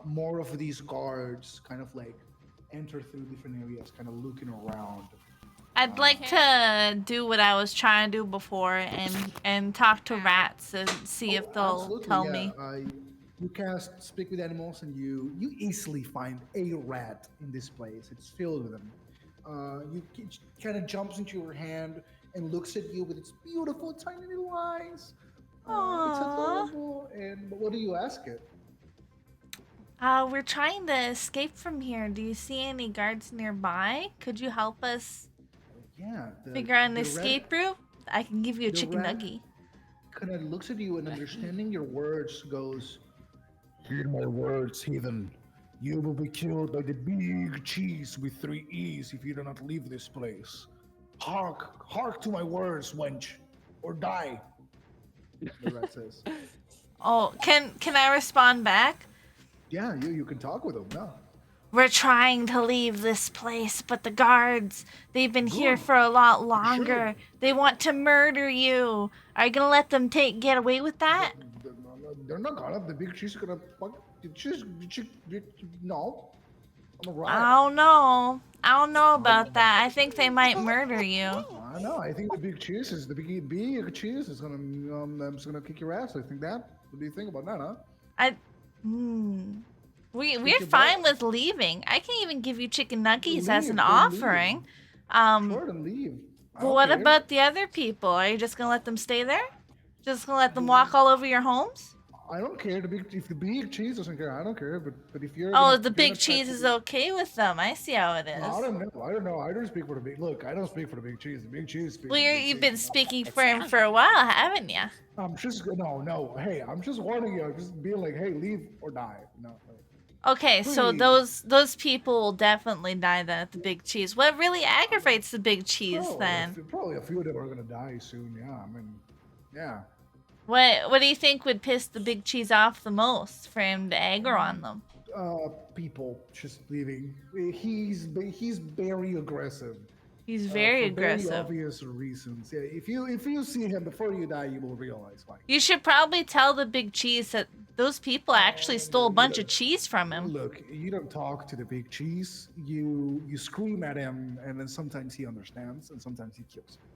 more of these guards kind of like enter through different areas, kind of looking around. I'd like to do what I was trying to do before and talk to rats and see if they'll Absolutely, tell yeah. me. You cast Speak with Animals, and you easily find a rat in this place. It's filled with them. It kind of jumps into your hand and looks at you with its beautiful tiny little eyes. It's Aww. adorable. And what do you ask it? We're trying to escape from here. Do you see any guards nearby? Could you help us Yeah, figure out an the escape route? I can give you a the chicken rat nugget. kind of looks at you and understanding your words goes, "Hear my words, heathen. You will be killed by the big cheese with 3 E's if you do not leave this place. Hark, hark to my words, wench, or die." The rat says. Oh, can I respond back? Yeah, you can talk with him now. We're trying to leave this place, but the guards, they've been here Good. for a lot You longer. should. They want to murder you. Are you gonna let them get away with that? They're not gonna. The big cheese is gonna fuck. No, I'm a I rat. don't know. I don't know about Um, that. I think they might murder you. I know. I think the big cheese is gonna I'm just gonna kick your ass. I think that. What do you think about that, huh? I hmm. We're your fine butt. with leaving. I can even give you chicken nuggies as an Leave, then leave. offering. Sure, then leave. I But don't what care. about the other people? Are you just gonna let them stay there? Just gonna let them walk all over your homes? I don't care. If the big cheese doesn't care, I don't care. But if you're Oh, gonna the if you're big gonna try cheese to is okay with them. I see how it no, is. I don't know. I don't know. I don't speak for the big. Look, I don't speak for the big cheese. The big cheese speaks Well, for the big you've cheese. been speaking for him for a while, haven't you? I'm just no. Hey, I'm just warning you. I'm just being like, hey, leave or die. No. Okay, so Please. those people will definitely die then at the big cheese. What really aggravates the big cheese then? Probably a few of them are gonna die soon. Yeah. I mean, yeah. What do you think would piss the big cheese off the most for him to aggro on them? People just leaving. He's very aggressive. He's very For very aggressive. obvious reasons. Yeah, if you see him before you die, you will realize why. You should probably tell the big cheese that those people actually stole a bunch of cheese from him. Look, you don't talk to the big cheese. You scream at him, and then sometimes he understands, and sometimes he kills you.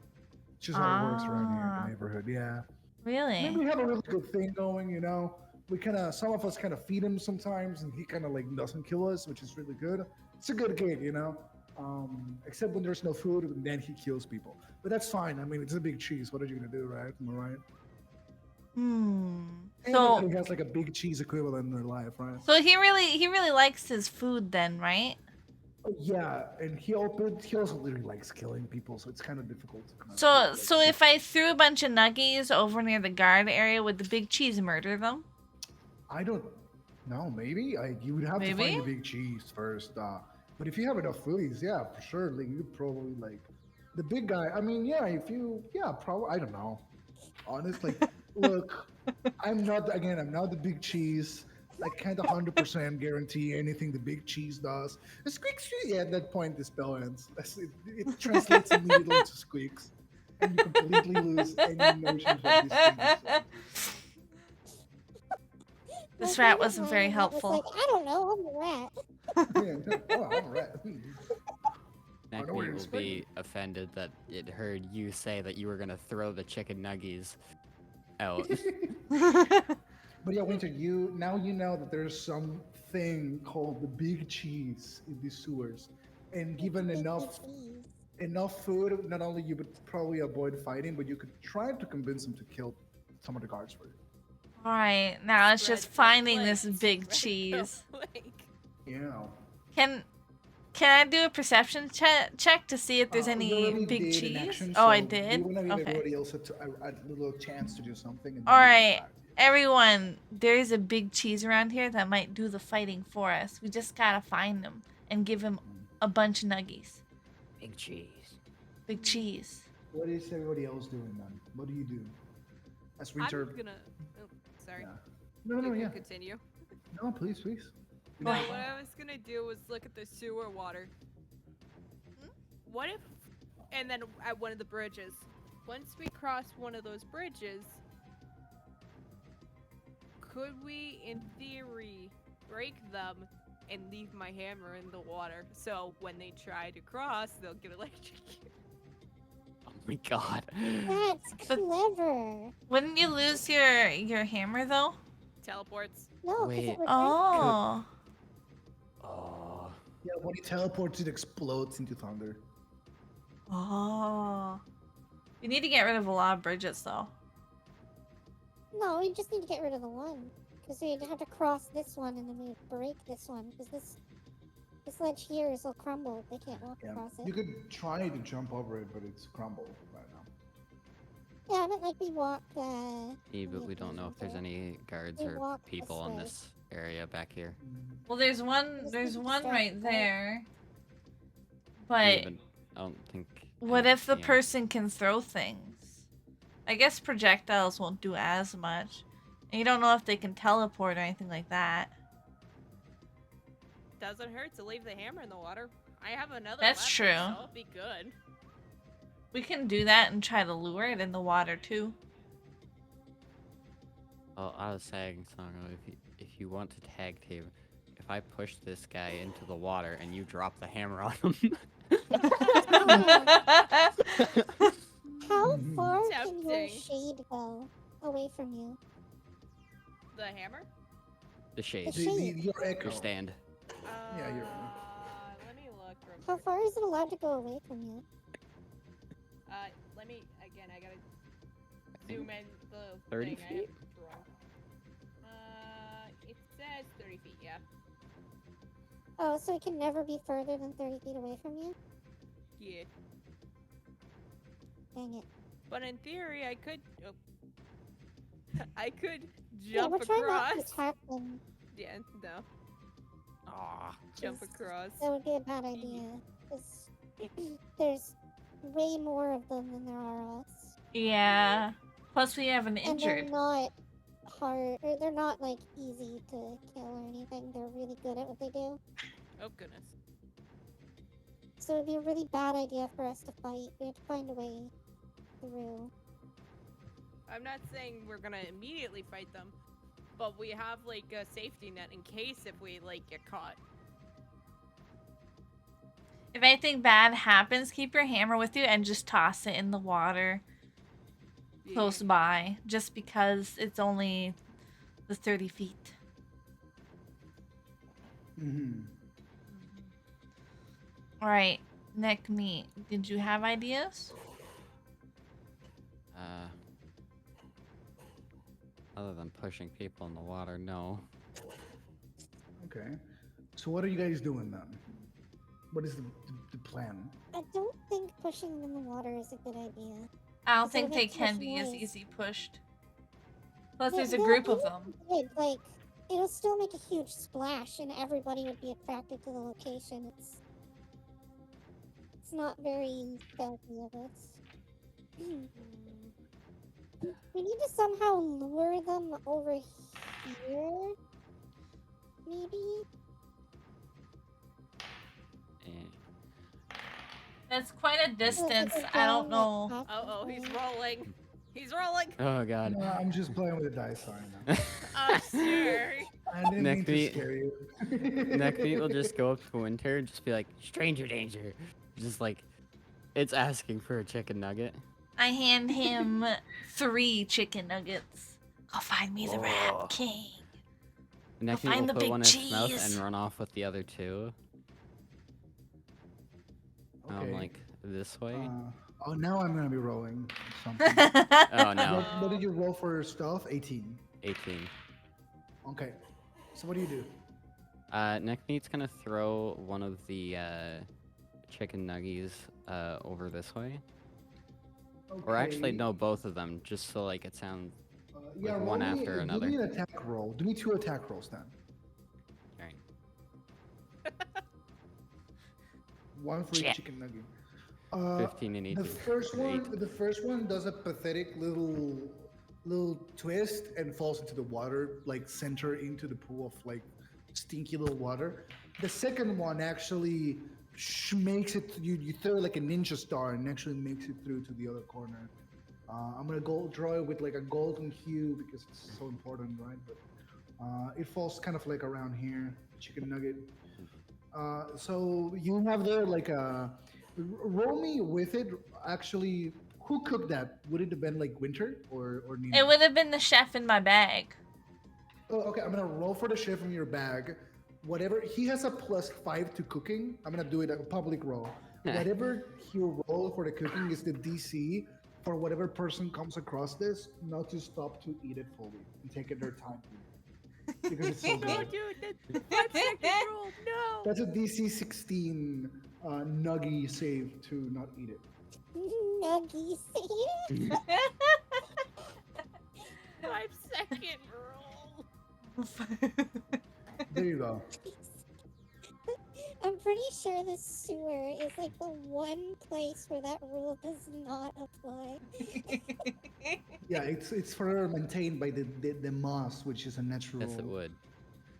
It's just how it works around here in Ah, the neighborhood. Yeah. really? Maybe we have a really good thing going. We some of us kind of feed him sometimes, and he kind of like doesn't kill us, which is really good. It's a good gig. Except when there's no food, and then he kills people. But that's fine. I mean, it's a big cheese. What are you gonna do, right? Am I right? Hmm. Everybody So has like a big cheese equivalent in their life, right? so he really likes his food then, right? Yeah, and he also really likes killing people, so it's kind of difficult to kind of So if I threw a bunch of nuggies over near the guard area, would the big cheese murder them? I don't know. Maybe you would have to Maybe? find the big cheese first. But if you have enough foodies, yeah, for sure. Like you probably like the big guy. I mean, yeah, probably. I don't know. Honestly, look, I'm not the big cheese. I can't 100% guarantee anything the big cheese does. The squeaks, yeah, at that point the spell ends. It translates immediately to squeaks, and you completely lose any notion of what this thing is doing. My This rat favorite wasn't line very in that was helpful. like, I don't know, I'm a rat. Yeah, oh, all right. I know where Neckmeat you're will springing. be offended that it heard you say that you were gonna throw the chicken nuggies out. But yeah, Winter, you know that there's something called the big cheese in these sewers, and It's given big cheese. enough food, not only you would probably avoid fighting, but you could try to convince them to kill some of the guards for you. Alright, now it's Spread just the finding this plague, big spread the cheese. plague. Yeah. Can I do a perception check to see if there's You any already big did an cheese? action, Oh, I so did? we want to give Okay. everybody else a little chance to do something, and then All we right, get back to you. everyone, there is a big cheese around here that might do the fighting for us. We just gotta find him and give him a bunch of nuggies. Big cheese. Big cheese. What is everybody else doing then? What do you do? As Winter. I'm gonna. Oh, sorry. Yeah. No, You no, can yeah. continue. No, please, please. No, ahead. what I was gonna do was look at the sewer water. What if, and then at one of the bridges, once we cross one of those bridges, could we, in theory, break them and leave my hammer in the water so when they try to cross, they'll get electrocuted? Oh my god. That's But- clever. Wouldn't you lose your hammer though? Teleports. No, because Wait. it would break. Oh. Oh. Yeah, when he teleports, it explodes into thunder. Oh. We need to get rid of a lot of bridges though. No, we just need to get rid of the one. Because we'd have to cross this one and then we'd break this one. Because this ledge here is all crumbled. They can't walk Yeah. across You it. could try to jump over it, but it's crumbled right now. Yeah, I meant like we walk, Yeah, but we don't know if there's any guards We or walk people this on way. this area back here. Well, there's one Just there's need to one start right with there. Yeah, But I don't think. what any- if the yeah. person can throw things? I guess projectiles won't do as much. And you don't know if they can teleport or anything like that. Doesn't hurt to leave the hammer in the water. I have another That's weapon, true. so it'll be good. We can do that and try to lure it in the water too. Well, I was saying, Songo, if you want to tag team, if I push this guy into the water and you drop the hammer on him, How Mhm. far can your Tempting. shade go away from you? The hammer? the shade, Your echo. your stand. Yeah, you're Let me look real How quick. far is it allowed to go away from you? Let me, again, I gotta I think zoom in the 30 thing I have feet? drawn. It says 30 feet, yeah. Oh, so it can never be further than 30 feet away from you? Yeah. Dang it. But in theory, I could, I could Yeah, jump we're trying not to across. attack them. Yeah, no. Ah, Jump Yes. across. That would be a bad idea. 'Cause there's way more of them than there are us. Yeah. Plus we have an And they're injured. not hard, or they're not like easy to kill or anything. They're really good at what they do. Oh, goodness. So it'd be a really bad idea for us to fight. We have to find a way through. I'm not saying we're gonna immediately fight them, but we have like a safety net in case if we like get caught. If anything bad happens, keep your hammer with you and just toss it in the water close by. Just because it's only the 30 feet. Mm-hmm. Alright, neck meat. Did you have ideas? other than pushing people in the water, no. Okay. So what are you guys doing then? What is the plan? I don't think pushing them in the water is a good idea. I don't Does it think they make too much can be as noise? easy pushed. Plus, They- there's a they'll group of be them. good, like, it'll still make a huge splash, and everybody would be attracted to the location. It's not very stealthy of us. We need to somehow lure them over here. maybe? Eh. That's quite a distance. Is I don't going, know. like, Oh, he's halfway? rolling. He's rolling. Oh god. No, I'm just playing with the dice. Sorry, man. Oh, sure. I didn't mean to Neckbeat. scare you. Neckbeat will just go up to Winter and just be like, stranger danger. Just like, it's asking for a chicken nugget. I hand him 3 chicken nuggets. Go find me the Oh. Rat King. Neckbeat find will the put big one in its mouth cheese. and run off with the other 2. Okay. Like, this way. Oh, now I'm gonna be rolling something. Oh no. What did you roll for stealth? 18. 18. Okay. So what do you do? Neckbeat's gonna throw one of the chicken nuggies over this way. Or actually, Okay. no, both of them, just so like it sounds. Yeah, like roll one me, after Do another. me an attack roll. Do me 2 attack rolls then. Alright. 1 for each Shit. chicken nugget. 15 and 18. The first one does a pathetic little twist and falls into the water, like center into the pool of like stinky little water. The second one actually makes it. You throw like a ninja star and actually makes it through to the other corner. I'm gonna draw it with like a golden hue because it's so important, right? But it falls kind of like around here, chicken nugget. So you have there like a roll me with it. Actually, who cooked that? Would it have been like Winter or Nina? It would have been the chef in my bag. Oh, okay. I'm gonna roll for the chef in your bag. Whatever he has a +5 to cooking. I'm gonna do it a public roll. Whatever he roll for the cooking is the DC for whatever person comes across this, not to stop to eat it fully and take their time. Because it's so No, good. dude, the 5-second rule. No. That's a DC 16 nuggy save to not eat it. Nuggies. 5-second rule. There you go. I'm pretty sure the sewer is like the one place where that rule does not apply. Yeah, it's further maintained by the moss, which is a natural. Yes, it would.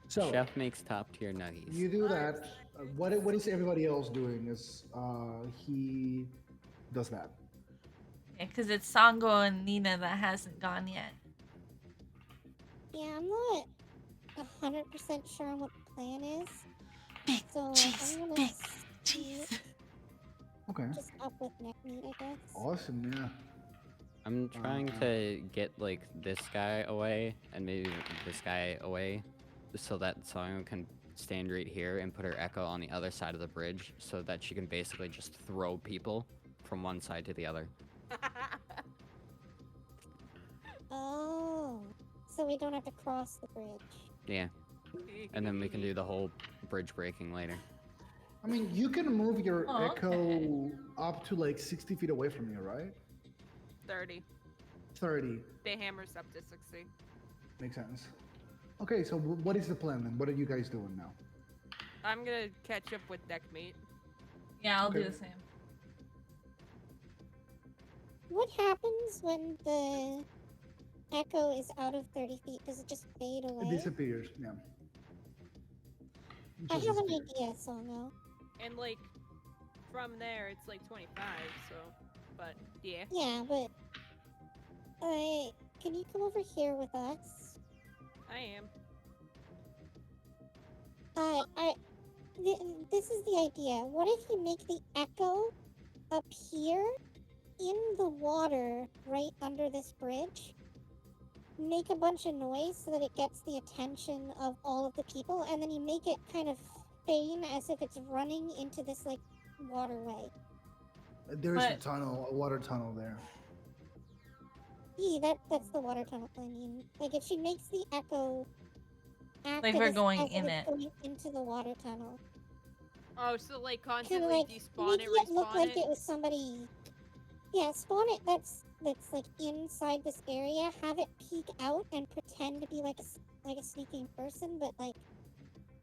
So Chef makes top tier nuggies. you do that. What is everybody else doing? Is he does that? Yeah, because it's Songo and Nina that hasn't gone yet. Yeah, I'm not 100% sure on what the plan is. Big So cheese, I'm gonna big see- cheese. Okay. just up with neck meat, I guess. Awesome. Yeah. I'm trying to get like this guy away and maybe this guy away, so that Songo can stand right here and put her echo on the other side of the bridge, so that she can basically just throw people from one side to the other. Oh, so we don't have to cross the bridge. Yeah, and then we can do the whole bridge breaking later. I mean, you can move your Oh, echo okay. up to like 60 feet away from you, right? 30. 30 They hammers up to 60. makes sense. Okay, so what is the plan then? What are you guys doing now? I'm gonna catch up with deck meat. Yeah, I'll do Okay. the same. What happens when the echo is out of 30 feet? Does it just fade away? It disappears. Yeah. It I just have an disappears. idea, Songo. And like, from there, it's like 25, so. But, yeah. Yeah, but can you come over here with us? I am. This is the idea. What if you make the echo appear in the water right under this bridge? Make a bunch of noise so that it gets the attention of all of the people, and then you make it kind of feign as if it's running into this like waterway. There is a But- tunnel, a water tunnel there. That's the water tunnel. I mean, like if she makes the echo act Like we're as going if in it's it. going into the water tunnel. Oh, so like Kind of constantly like despawn making it, it look respawn like it? it was somebody. Yeah, spawn it. That's like inside this area. Have it peek out and pretend to be like a sneaking person, but like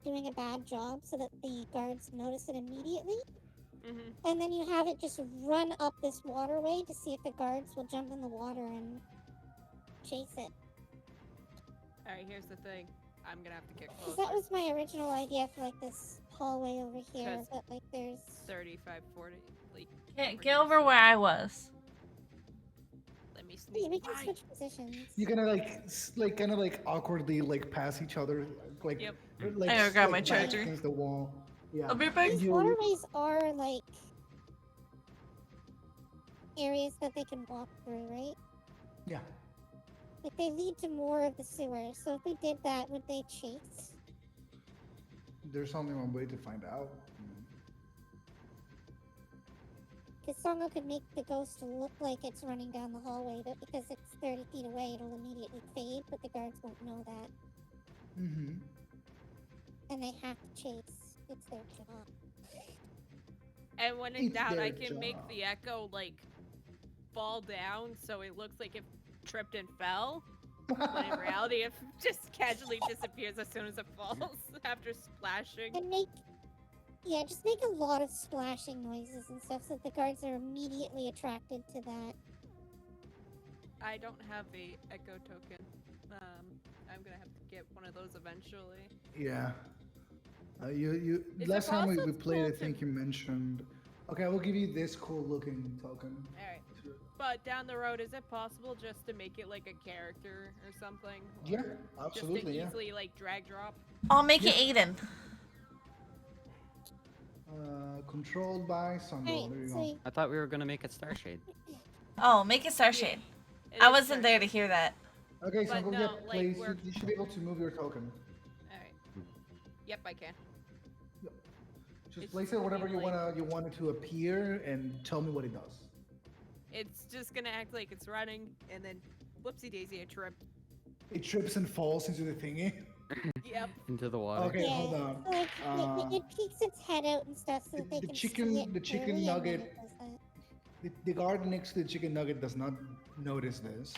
doing a bad job so that the guards notice it immediately. Mm-hmm. And then you have it just run up this waterway to see if the guards will jump in the water and chase it. Alright, here's the thing. I'm gonna have to get Because closer. that was my original idea for like this hallway over here, 'Cause- but like there's 35, 40. Like, Get over where I was. let me yeah, sneak we can by. switch positions. You gonna like kind of like awkwardly like pass each other, like Yep. like I gotta grab my back charger. against the wall. Yeah. I'll be back. These You waterways are like areas that they can walk through, right? yeah. Like they lead to more of the sewer. So if we did that, would they chase? There's only one way to find out. Because Songo could make the ghost look like it's running down the hallway, but because it's 30 feet away, it'll immediately fade, but the guards won't know that. Mm-hmm. And they have to chase. It's their job. And when in It's doubt, I their can make job. the echo like fall down so it looks like it tripped and fell. When in reality, it just casually disappears as soon as it falls after splashing. And just make a lot of splashing noises and stuff so that the guards are immediately attracted to that. I don't have a echo token. I'm gonna have to get one of those eventually. Yeah. You Is it last time we possible played, I to- think you mentioned. Okay, I will give you this cool looking token. Alright. But down the road, is it possible just to make it like a character or something? Yeah, Or absolutely. Just to Yeah. easily like drag drop? I'll make it Aiden. Controlled by Songo. Alright, There you so go. you- I thought we were gonna make it Starshade. Oh, make it Starshade. It I is wasn't there to Starshade. hear that. Okay, But Songo, no, yeah, like, please. we're- You should be able to move your token. Alright. Yep, I can. Just It's place it whatever looking you want it to appear, and tell me what it does. It's just gonna act like it's running, and then whoopsie daisy, I tripped. It trips and falls into the thingy. Yep. Into the water. Okay, yeah, hold on. so, like, Uh, it peeks its head out and stuff so that they the can chicken- see it the chicken clearly, and then nugget- it does that. The guard next to the chicken nugget does not notice this.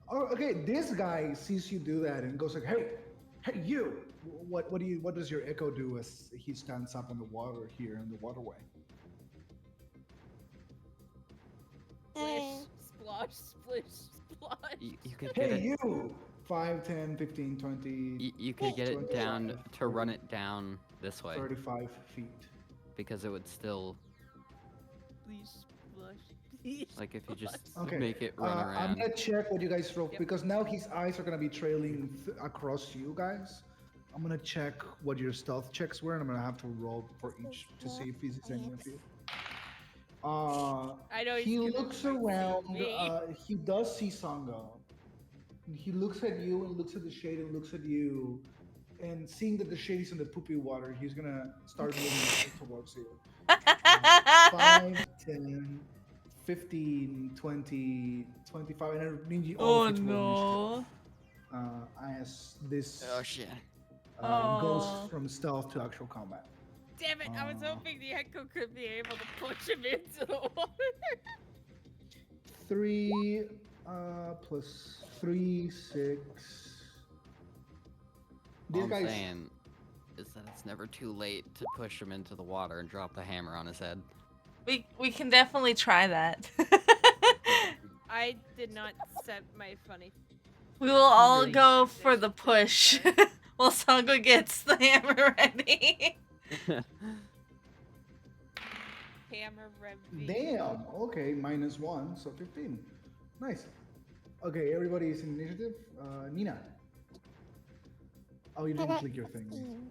Oh, okay. This guy sees you do that and goes like, "Hey, hey, you! What does your echo do as he stands up in the water here in the waterway?" Splish, splosh, splish, splosh. You could get Hey, it. you! 5, 10, 15, 20, You could get it 25, down to run 30, it down this way 35 feet. because it would still Splish, splosh, splish, like if you just Okay. make it run I'm around. gonna check what you guys roll Yep. because now his eyes are gonna be trailing across you guys. I'm gonna check what your stealth checks were, and I'm gonna have to roll for each to see if he sees any of you. I know he's He gonna looks might see around. me. He does see Songo. He looks at you and looks at the shade and looks at you, and seeing that the shade is in the poopy water, he's gonna start moving towards you. 5, 10, 15, 20, 25, and I need you all Oh of you to roll no. initiative, as this Oh shit. Oh. goes from stealth to actual combat. Damn it! I was Aw. hoping the echo could be able to push him into the water. 3 plus 3, 6. All These I'm guys. saying is that it's never too late to push him into the water and drop the hammer on his head. We can definitely try that. I did not set my funny. We will all Really? go for the push while Songo gets the hammer ready. Hammer rev. Damn. Okay, -1, so 15. Nice. Okay, everybody is in initiative. Nina. Oh, you I didn't got click your thing. 15.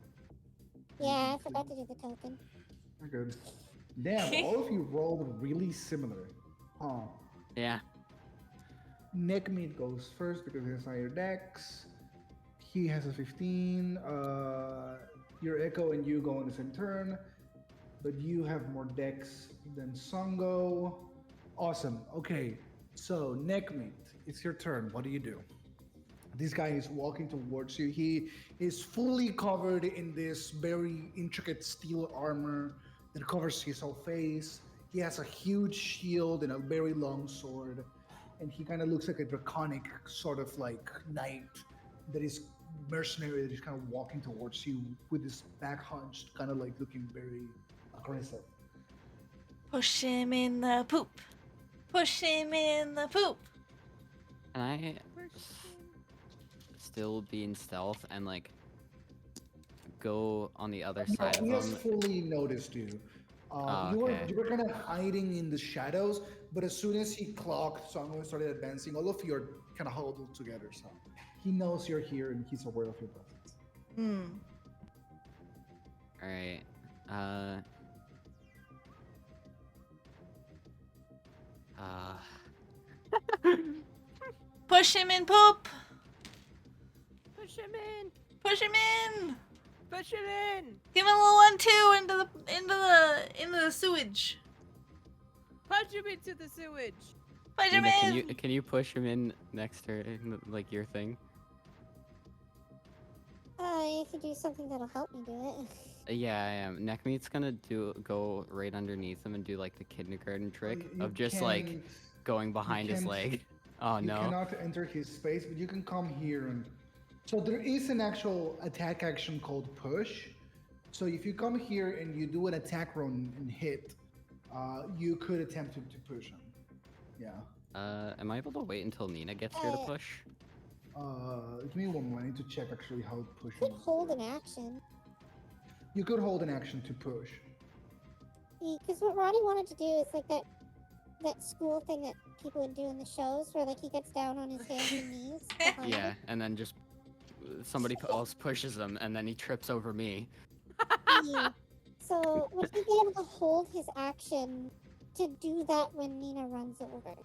Yeah, I forgot to do the token. You're good. Damn, all of you rolled really similar. Huh. Yeah. Neckmeat goes first because he has higher dex. He has a 15. Your Echo and you go on the same turn, but you have more dex than Songo. Awesome. Okay, so Neckmeat, it's your turn. What do you do? This guy is walking towards you. He is fully covered in this very intricate steel armor that covers his whole face. He has a huge shield and a very long sword. And he kind of looks like a draconic sort of like knight that is mercenary, that is kind of walking towards you with his back hunched, kind of like looking very aggressive. Push him in the poop. Push him in the poop. And I still be in stealth and like go on the other No, side of he has them? fully noticed you. Oh, You were okay. kind of hiding in the shadows, but as soon as he clocked, Songo started advancing. All of you are kind of huddled together, so he knows you're here and he's aware of your presence. Hmm. All right. Uh, Push him in, poop. Push him in! Push him in. Push him in! Give him a little 1-2 into the sewage. Punch him into the sewage! Push him Nina, in. can you push him in next to like your thing? You could do something that'll help me do it. Yeah, I am. Neckmeat's gonna go right underneath him and do like the kindergarten trick You of just like can't- going behind his can't- leg. Oh You no. cannot enter his space, but you can come here and. So there is an actual attack action called push. So if you come here and you do an attack run and hit, you could attempt to push him. Yeah. Am I able to wait until Nina gets here to push? Give me one moment. I need to check actually how pushing. Could hold an action. You could hold an action to push. Because what Roddy wanted to do is like that school thing that people would do in the shows, where like he gets down on his hands and knees. behind Yeah, him. and then just somebody else pushes him, and then he trips over me. Yeah. So would he be able to hold his action to do that when Nina runs over?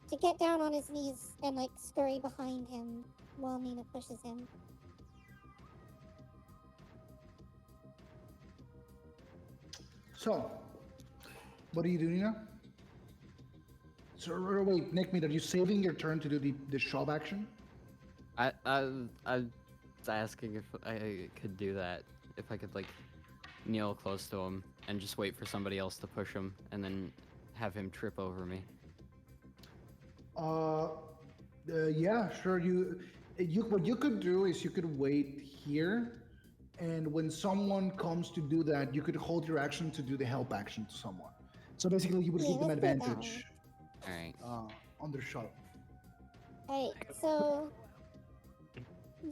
To get down on his knees and like scurry behind him while Nina pushes him. So, what are you doing now? So, wait, Nick, are you saving your turn to do the shove action? I was asking if I could do that. If I could like kneel close to him and just wait for somebody else to push him, and then have him trip over me. Yeah, sure. What you could do is you could wait here, and when someone comes to do that, you could hold your action to do the help action to someone. So basically, you would Yeah, give them let's do it that advantage All right. on their shove. Alright, so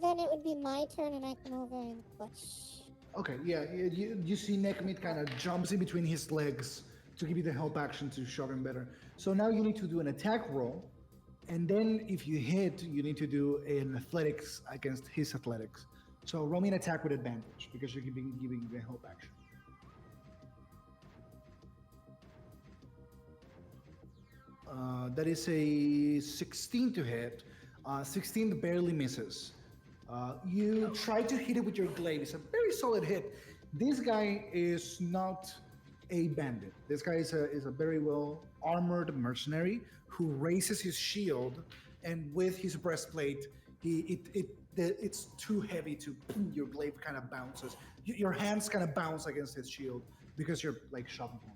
then it would be my turn and I come over and push. Okay, yeah, you see Nekomit kind of jumps in between his legs to give you the help action to shove him better. So now you need to do an attack roll, and then if you hit, you need to do an athletics against his athletics. So roll me an attack with advantage because you're giving the help action. That is a 16 to hit. 16 barely misses. You try to hit it with your glaive. It's a very solid hit. This guy is not a bandit. This guy is a very well armored mercenary who raises his shield, and with his breastplate, it's too heavy to your glaive kind of bounces. Your hands kind of bounce against his shield because you're like shoving him,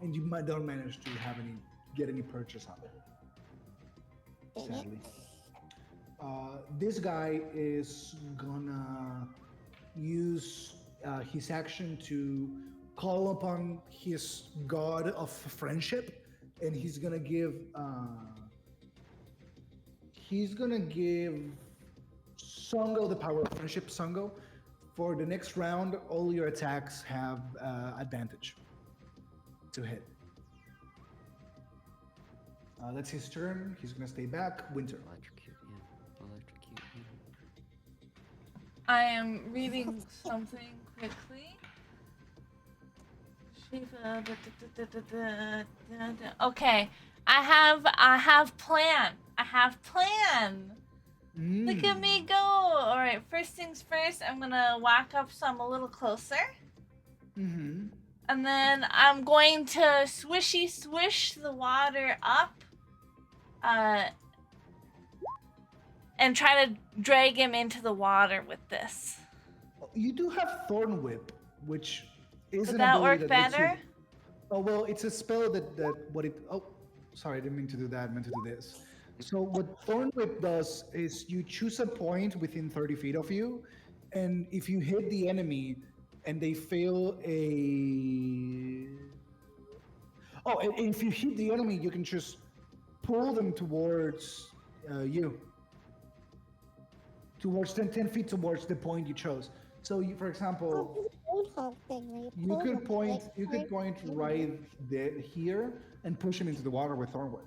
and you don't manage to get any purchase on it. Sadly. This guy is gonna use his action to call upon his god of friendship, and he's gonna give Songo the power of friendship. Songo, for the next round, all your attacks have advantage to hit. That's his turn. He's gonna stay back. Winter. Electrocute him. Electrocute him. I am reading something quickly. Okay, I have plan. I have plan. Look at me go. All right, first things first, I'm gonna walk up so I'm a little closer. Mm-hmm. And then I'm going to swishy swish the water up. And try to drag him into the water with this. You do have Thorn Whip, which is Would an that ability work that lets better? you. Oh well, it's a spell that what it. Oh, sorry, I didn't mean to do that. I meant to do this. So what Thorn Whip does is you choose a point within 30 feet of you, and if you hit the enemy, and they fail a. Oh, and if you hit the enemy, you can just pull them towards you. towards 10 feet towards the point you chose. So, you, for example, Oh, the roadhog thing where you you pull could them, point like, you could point right there here and push him into the water with Thornwood.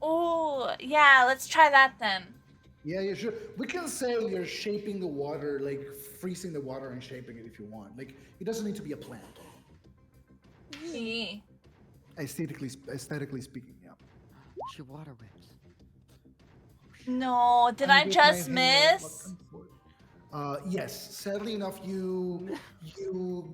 Oh, yeah, let's try that then. Yeah, you should. We can say you're shaping the water, like freezing the water and shaping it if you want. Like it doesn't need to be a plant. Yeah. Yeah. Aesthetically speaking, yeah. She water whips. No, did And I with just my hand, what miss? comes forward? Yes. Sadly enough, you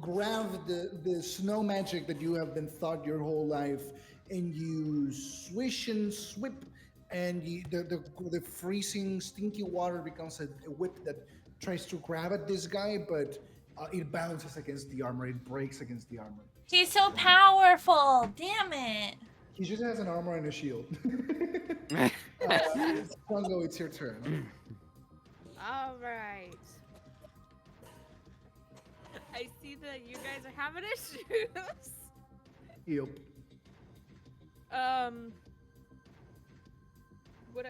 grab the snow magic that you have been taught your whole life, and you swish and swip, and the freezing, stinky water becomes a whip that tries to grab at this guy, but it bounces against the armor. It breaks against the armor. He's so powerful. Damn it. He just has an armor and a shield. Songo, it's your turn. All right. I see that you guys are having issues. Yep. What?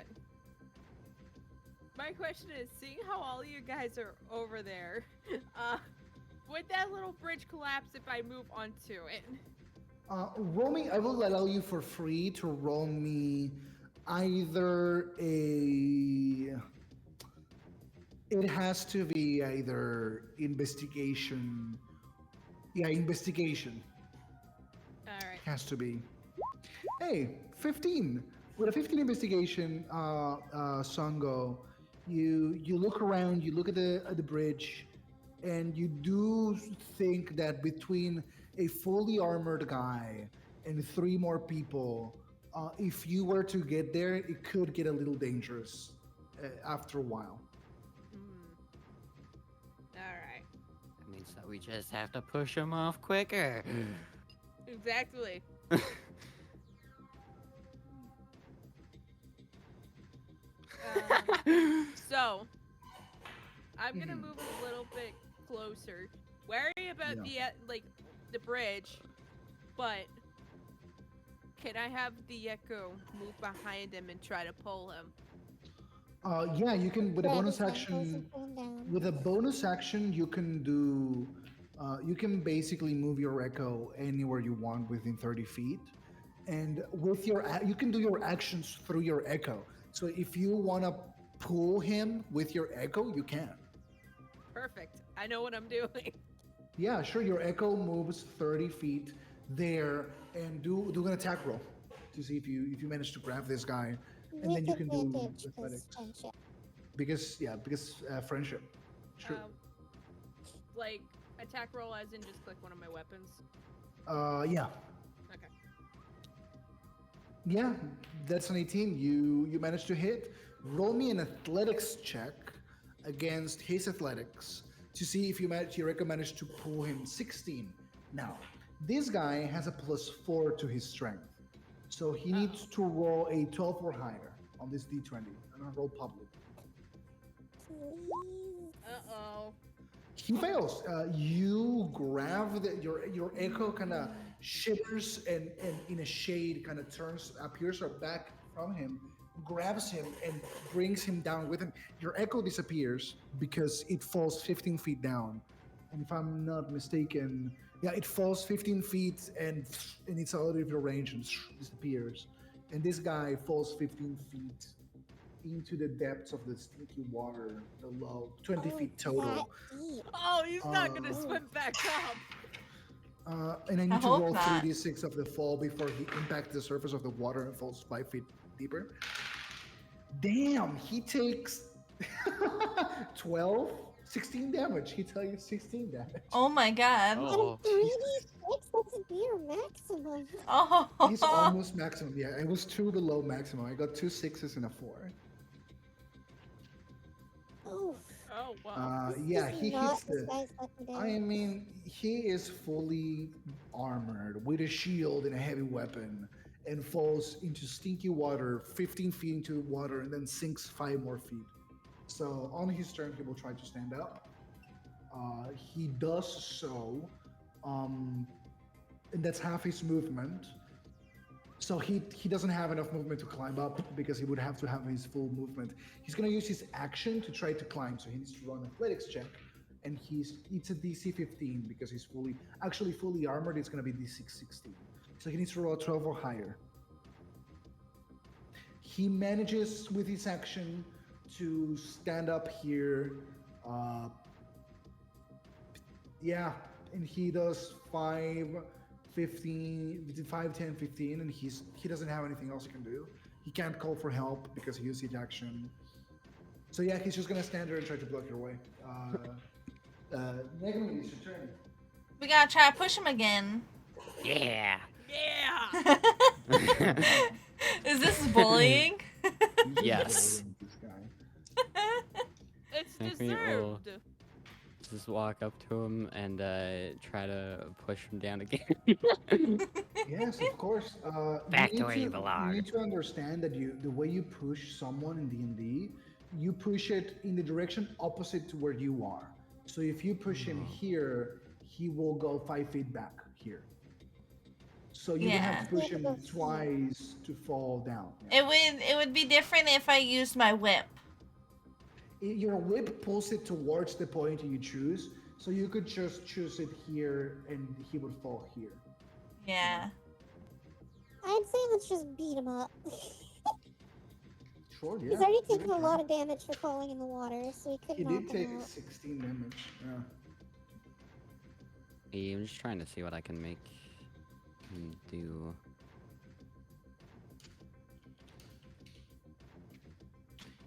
My question is, seeing how all you guys are over there, would that little bridge collapse if I move onto it? Roll me. I will allow you for free to roll me either a. It has to be either investigation. Yeah, investigation All right. has to be. Hey, 15. With a 15 investigation, Songo, you look around, you look at the bridge, and you do think that between a fully armored guy and 3 more people, if you were to get there, it could get a little dangerous after a while. All right. That means that we just have to push him off quicker. Exactly. So, I'm gonna move a little bit closer. Worry about the bridge, but can I have the echo move behind him and try to pull him? Yeah, you can with a Grab bonus his ankles action. and pull him down. With a bonus action, you can do. You can basically move your echo anywhere you want within 30 feet, and with your you can do your actions through your echo. So if you want to pull him with your echo, you can. Perfect. I know what I'm doing. Yeah, sure. Your echo moves 30 feet there, and do an attack roll to see if you manage to grab this guy, and then With you can do advantage, 'cause athletics. friendship. Because friendship. Sure. Like attack roll as in just click one of my weapons. Yeah. Okay. Yeah, that's an 18. You managed to hit. Roll me an athletics check against his athletics to see if your managed to pull him 16. Now, this guy has a +4 to his strength. So he needs to roll a 12 or higher on this D20. I'm gonna roll public. Please. Uh-oh. He fails. You grab your echo kind of shivers and in a shade kind of appears back from him, grabs him and brings him down with him. Your echo disappears because it falls 15 feet down, and if I'm not mistaken, yeah, it falls 15 feet and it's out of your range and disappears. And this guy falls 15 feet into the depths of the stinky water below, 20 feet total. That deep. Oh, he's not gonna swim back up. And I I need to hope roll not. 3d6 of the fall before he impacts the surface of the water and falls 5 feet deeper. Damn, he takes 12, 16 damage. He tells you 16 damage. Oh my god. Oh. 3d6, that's near maximum. Oh. He's almost maximum. Yeah, it was 2 below maximum. I got 2 6s and a 4. Oh, Oh wow. Yeah, this is he not hits this the. guy's lucky day. I mean, he is fully armored with a shield and a heavy weapon and falls into stinky water 15 feet into the water and then sinks 5 more feet. So on his turn, he will try to stand up. He does so, and that's half his movement. So he doesn't have enough movement to climb up because he would have to have his full movement. He's gonna use his action to try to climb. So he needs to run athletics check, and it's a DC 15 because he's fully armored. It's gonna be DC 16. So he needs to roll a 12 or higher. He manages with his action to stand up here. Uh, yeah, and he does 5, 15, 5, 10, 15, and he doesn't have anything else he can do. He can't call for help because he used his action. So yeah, he's just gonna stand there and try to block your way. Megan, it's your turn. We gotta try to push him again. Yeah. Yeah. Is this bullying? Yes. This guy. It's I think we will- deserved. Just walk up to him and try to push him down again. Yes, of course. Back you to need where you belong. You need to understand that the way you push someone in D&D, you push it in the direction opposite to where you are. So if you push him here, he will go 5 feet back here. So you have to push him twice to fall down. Yeah. It would be different if I used my whip. Your whip pulls it towards the point you choose, so you could just choose it here and he would fall here. Yeah. I'd say let's just beat him up. Sure, yeah. He's already taken a lot of damage for falling in the water, so he could He knock did take him out. 16 damage. Yeah. I'm just trying to see what I can make him do.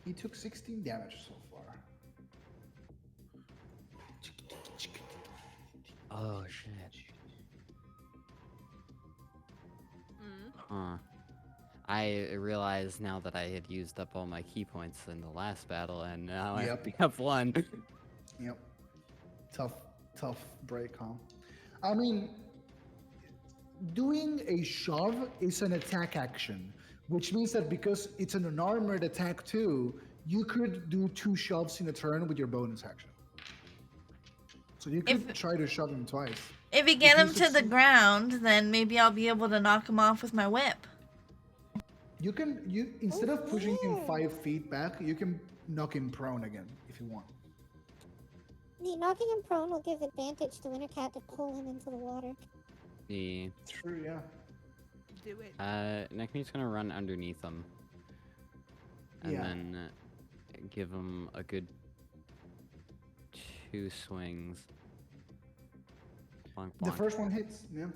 He took 16 damage so far. Oh shit. Huh. I realized now that I had used up all my key points in the last battle, and now I only have 1. Yep. Tough break, huh? I mean, doing a shove is an attack action, which means that because it's an unarmored attack too, you could do 2 shoves in a turn with your bonus action. So you could try to shove him twice. If you get him to the ground, then maybe I'll be able to knock him off with my whip. You instead of pushing him 5 feet back, you can knock him prone again if you want. The knocking him prone will give advantage to Wintercat to pull him into the water. The True, yeah. Do it. Nekmi's gonna run underneath him, and Yeah. then give him a good 2 swings. Bonk, The bonk. first one hits, yeah.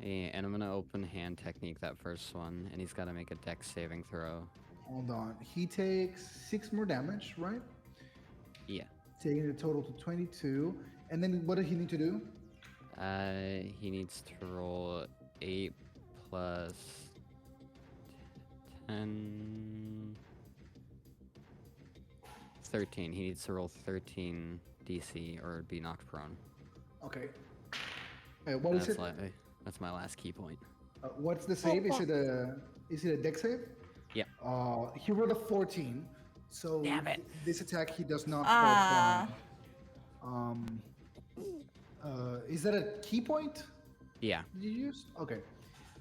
And I'm gonna open hand technique that first one, and he's gotta make a dex saving throw. Hold on. He takes 6 more damage, right? Yeah. Taking the total to 22. And then what does he need to do? He needs to roll 8 plus 10. 13. He needs to roll 13 DC or be knocked prone. Okay. What is it? That's my last key point. What's the save? Is it a dex save? Yeah. He rolled a 14. So Damn it. this attack he does not Ah. fall prone. Is that a key point? Yeah. Did you use? Okay.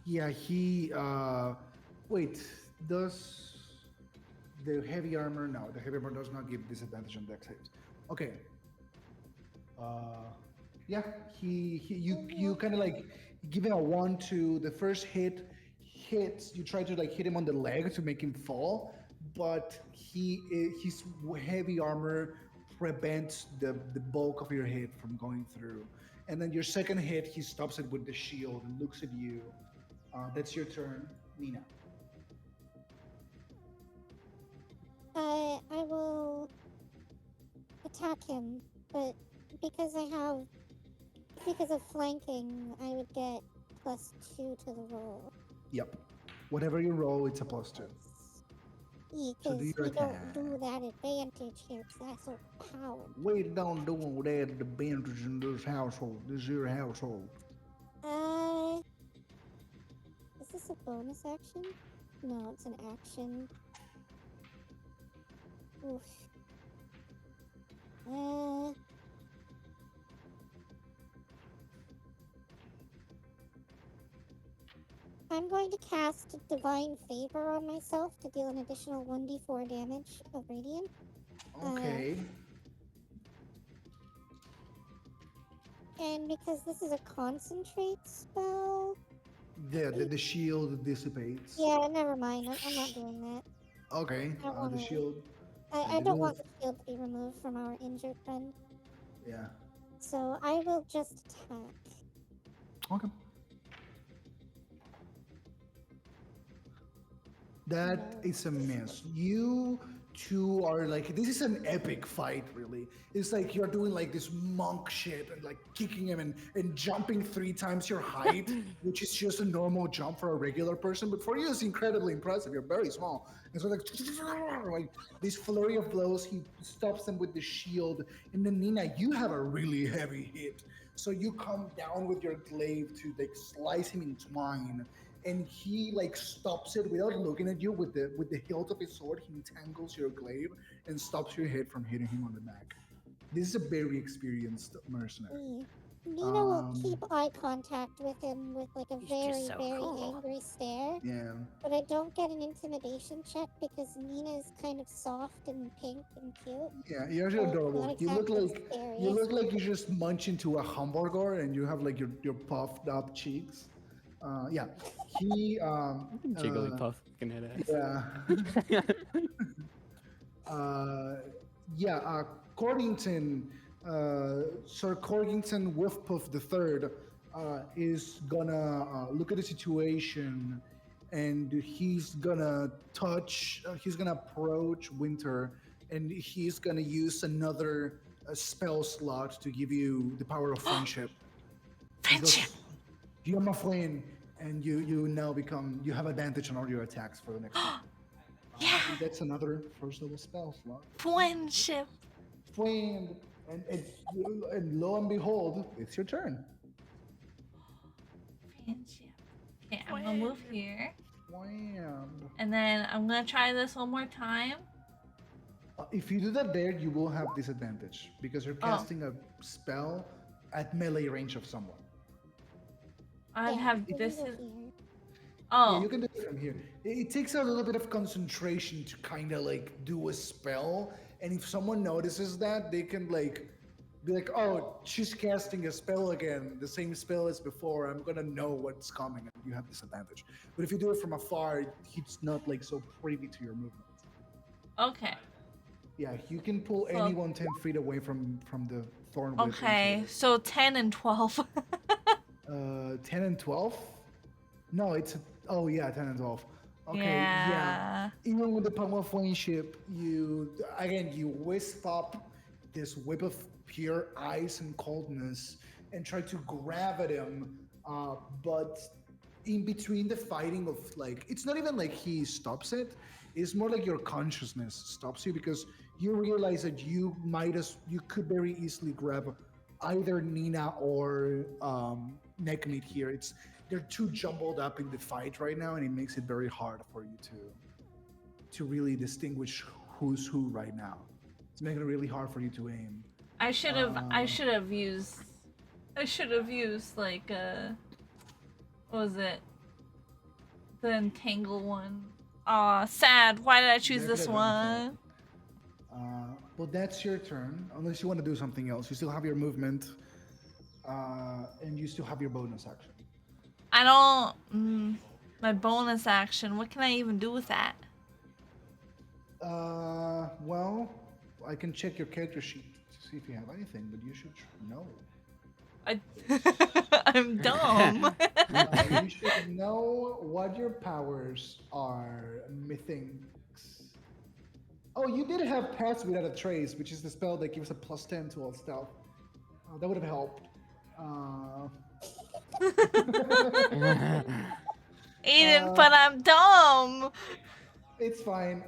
Yeah, wait, does the heavy armor? No, the heavy armor does not give disadvantage on dex saves. Okay. Yeah, you kind of like give him a 1-2. The first hit hits. You try to like hit him on the leg to make him fall, but his heavy armor prevents the bulk of your hit from going through. And then your second hit, he stops it with the shield and looks at you. That's your turn, Nina. I will attack him, but because of flanking, I would get +2 to the roll. Yep. Whatever you roll, it's a +2. Yeah, So because do we your don't attack. do that advantage here, because that's overpowered. We don't do that advantage in this household. This is your household. Is this a bonus action? No, it's an action. Oof. I'm going to cast Divine Favor on myself to deal an additional 1d4 damage of radiant. Okay. And because this is a concentrate spell, The shield dissipates. yeah, never mind. I'm not doing that. Okay. I don't The want to. shield. and I the don't wolf. want the shield to be removed from our injured friend. Yeah. So I will just attack. Okay. That is a miss. You two are like, this is an epic fight, really. It's like you're doing like this monk shit and like kicking him and jumping 3 times your height, which is just a normal jump for a regular person. But for you, it's incredibly impressive. You're very small. And so, like this flurry of blows, he stops them with the shield. And then, Nina, you have a really heavy hit. So you come down with your glaive to like slice him in twine, and he like stops it without looking at you with the hilt of his sword. He entangles your glaive and stops your head from hitting him on the neck. This is a very experienced mercenary. Nina will keep eye contact with him with like a He's very, just so very cool. angry stare. Yeah. But I don't get an intimidation check because Nina is kind of soft and pink and cute. Yeah, you're So it's adorable. not You look exactly like scary. you look like you just munch into a hamburger and you have like your puffed up cheeks. Yeah. He Jigglypuff looking at us. yeah. Yeah, Corrington, Sir Corrington Wolfpuff III is gonna look at the situation, and he's gonna he's gonna approach Winter, and he's gonna use another spell slot to give you the power of friendship. He goes, Friendship. "You're my friend," and you now you have advantage on all your attacks for the next one. Yeah. That's another first level spell slot. Friendship. Friend, and lo and behold, it's your turn. Friendship. Okay, I'm gonna move here. Friend. And then I'm gonna try this one more time. If you do that there, you will have disadvantage because you're casting a spell at melee range of someone. I Yeah, have you this will is hear. oh Yeah, you can do it from here. It takes a little bit of concentration to kind of like do a spell, and if someone notices that, they can like be like, "Oh, she's casting a spell again, the same spell as before. I'm gonna know what's coming," and you have disadvantage. But if you do it from afar, he's not like so privy to your movement. okay. Yeah, you can pull So- anyone 10 feet away from the thorn whip. Okay, so 10 and 12. 10 and 12? No, oh yeah, 10 and 12. Okay, yeah. Yeah. Even with the power of friendship, you wisp up this whip of pure ice and coldness and try to grab at him. But in between the fighting of like, it's not even like he stops it. It's more like your consciousness stops you because you realize that you could very easily grab either Nina or Neckmeat here. They're too jumbled up in the fight right now, and it makes it very hard for you to really distinguish who's who right now. It's making it really hard for you to aim. I should have used like what was it? The entangle one. Aw, sad. Why did I choose Yeah, this could've done one? Well, that's your turn. Unless you want to do something else, you still have your movement, and you still have your bonus action. I don't my bonus action. What can I even do with that? Well, I can check your character sheet to see if you have anything, but you should know. I'm dumb. You should know what your powers are, methinks. Oh, you did have Pass Without a Trace, which is the spell that gives a +10 to all stealth. That would have helped. Aiden, but I'm dumb. It's fine.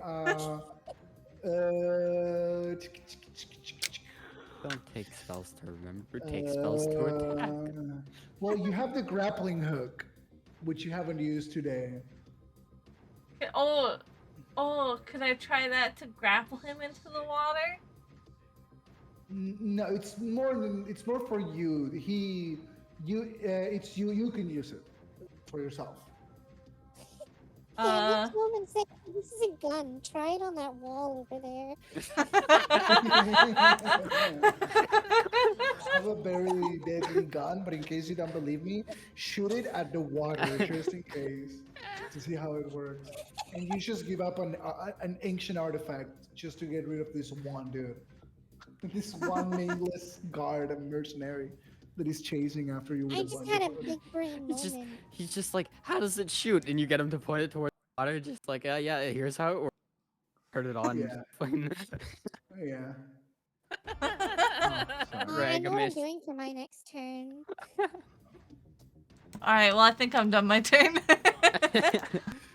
Don't take spells to remember, take spells to attack. Well, you have the grappling hook, which you haven't used today. Oh, could I try that to grapple him into the water? No, it's more for you. You can use it for yourself. Yeah, next Uh, moment say, this is a gun. Try it on that wall over there. Have a very deadly gun, but in case you don't believe me, shoot it at the water just in case to see how it works. And you just give up on an ancient artifact just to get rid of this one dude, this one nameless guard and mercenary that is chasing after you with I a just bunch had of a big brain moment. he's just like, how does it shoot? And you get him to point it towards the water, just like, yeah, here's how it works. Turn it on. Yeah, Just fucking yeah. Oh, sorry. I know what I'm Ragamush. doing for my next turn. all right. Well, I think I'm done my turn.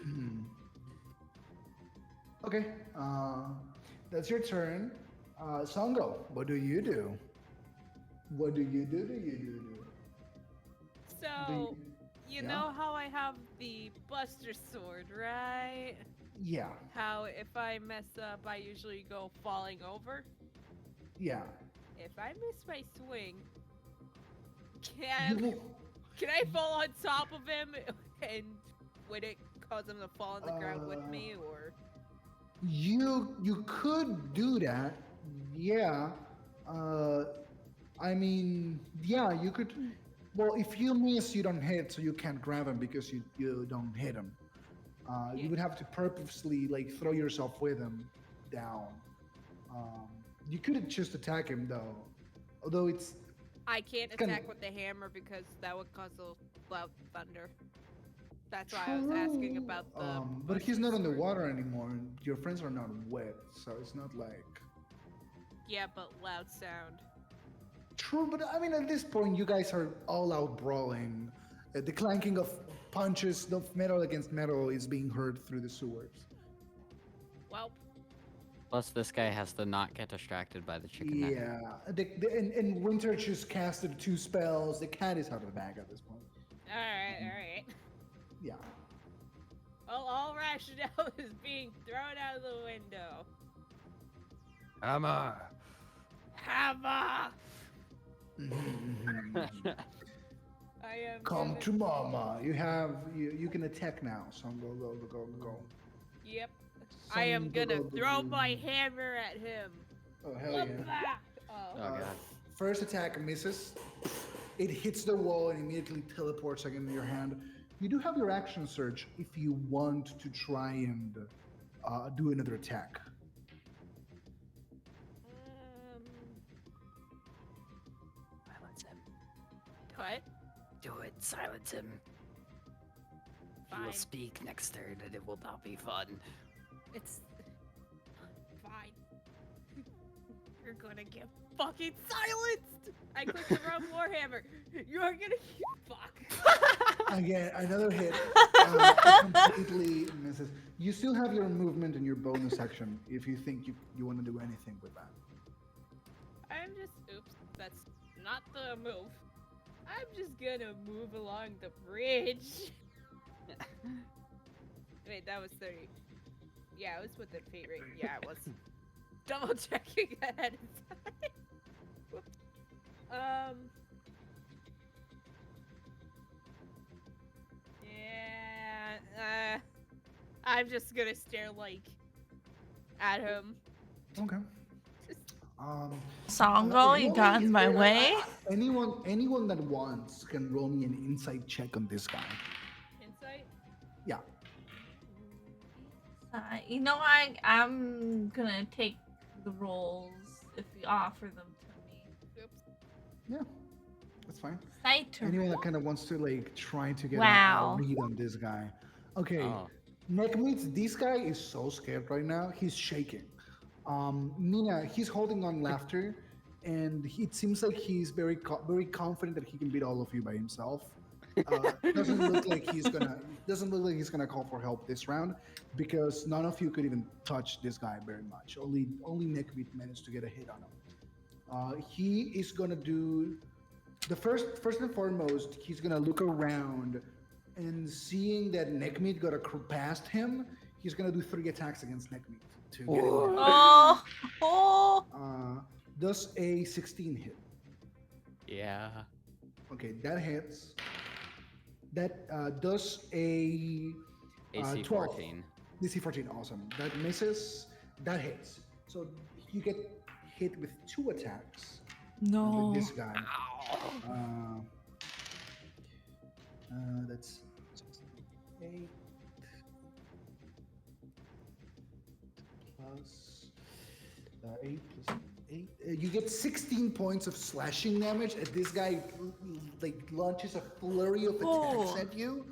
Hmm. Okay, that's your turn. Songo, what do you do? What do you do? Do you do? Do So, you yeah? know how I have the Buster Sword, right? Yeah, How if I mess up, I usually go falling over? yeah. If I miss my swing, You can, will, can I fall on top of him and would it cause him to fall on the ground with me, or? you could do that. Yeah. Uh, I mean, yeah, you could. Well, if you miss, you don't hit, so you can't grab him because you don't hit him. Yeah. You would have to purposely like throw yourself with him down. Um, you could just attack him though, although it's I can't kinda attack with the hammer because that would cause a loud thunder. That's why I was asking true. about the. But he's Buster not in the Sword. water anymore. And your friends are not wet, so it's not like Yeah, but loud sound. true. But I mean, at this point, you guys are all out brawling. The clanking of punches of metal against metal is being heard through the sewers. Well, Plus, this guy has to not get distracted by the chicken neck. Yeah, and Winter just casted 2 spells. The cat is out of the bag at this point. alright. Yeah. Well, all rationale is being thrown out of the window. Hammer. Hammer! Mhm. I am. Come gonna- to mama. You can attack now. So go. Yep. I am gonna Songo, throw my hammer at him. Oh hell yeah. Whoop-ah! Oh Oh. god. First attack misses. It hits the wall and immediately teleports again in your hand. You do have your action surge if you want to try and do another attack. Silence him. What? Do it. Silence him. He will Fine. speak next turn, and it will not be fun. It's fine. You're gonna get fucking silenced. I clicked the wrong warhammer. You're gonna fuck. Again, another hit. Completely misses. You still have your movement and your bonus action if you think you want to do anything with that. I'm just. Oops, that's not the move. I'm just gonna move along the bridge. Wait, that was 30. Yeah, it was within feet range. Yeah, it was. Double checking ahead of time. Whoops. Yeah. I'm just gonna stare like at him. Okay. Just Songo, you got in my way. Anyone that wants can roll me an insight check on this guy. insight. Yeah. You know, I'm gonna take the rolls if you offer them to me. Oops. Yeah. That's fine. Sight to Anyone roll? that kind of wants to like try to get Wow. a read on this guy. Okay. Oh. Neckmeats, this guy is so scared right now. He's shaking. Nina, he's holding on laughter, and it seems like he's very confident that he can beat all of you by himself. Doesn't look like he's gonna call for help this round because none of you could even touch this guy very much. Only Neckmeat managed to get a hit on him. He is gonna do the first and foremost. He's gonna look around, and seeing that Neckmeat got past him, he's gonna do 3 attacks against Neckmeat to get him down. Oh. Does a 16 hit? Yeah. Okay, that hits. That does a AC 12. 14. DC 14, awesome. That misses. That hits. So you get hit with 2 attacks with this guy. That's 8 plus 8 plus 8. You get 16 points of slashing damage as this guy like launches a flurry of attacks at you.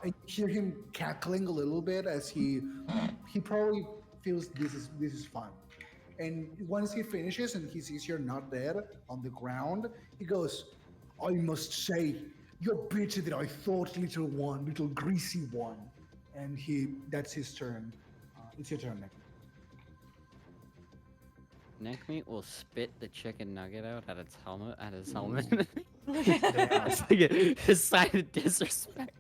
And you hear him cackling a little bit as he probably feels this is fun. And once he finishes and he sees you're not dead on the ground, he goes, "I must say, you're better than I thought, little greasy one." And that's his turn. It's your turn, Nick. Neckmeat will spit the chicken nugget out at its helmet. Damn. It's like a sign of disrespect.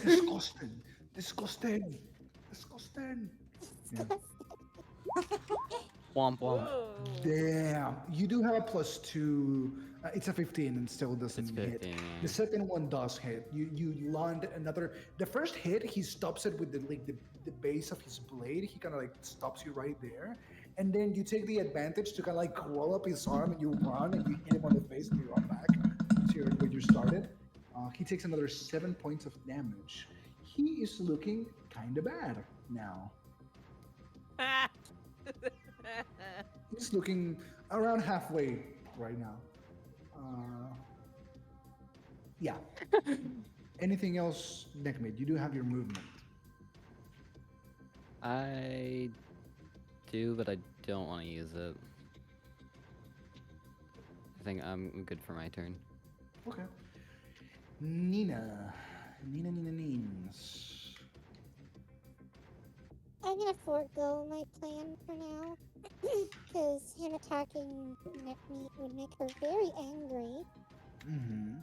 Disgusting. Disgusting. Disgusting. Yeah. Womp womp. Whoa. Damn. You do have a +2. It's a 15 and still doesn't It's hit. 15. The second one does hit. You land another. The first hit, he stops it with the base of his blade. He kind of like stops you right there. And then you take the advantage to kind of like roll up his arm and you run and you hit him on the face and you run back to where you started. He takes another 7 points of damage. He is looking kind of bad now. He's looking around halfway right now. Yeah. Anything else, Neckmate? You do have your movement. I do, but I don't want to use it. I think I'm good for my turn. Okay. Nina. Neens. I'm gonna forego my plan for now. Because him attacking Neckmeat would make her very angry. Mm-hmm.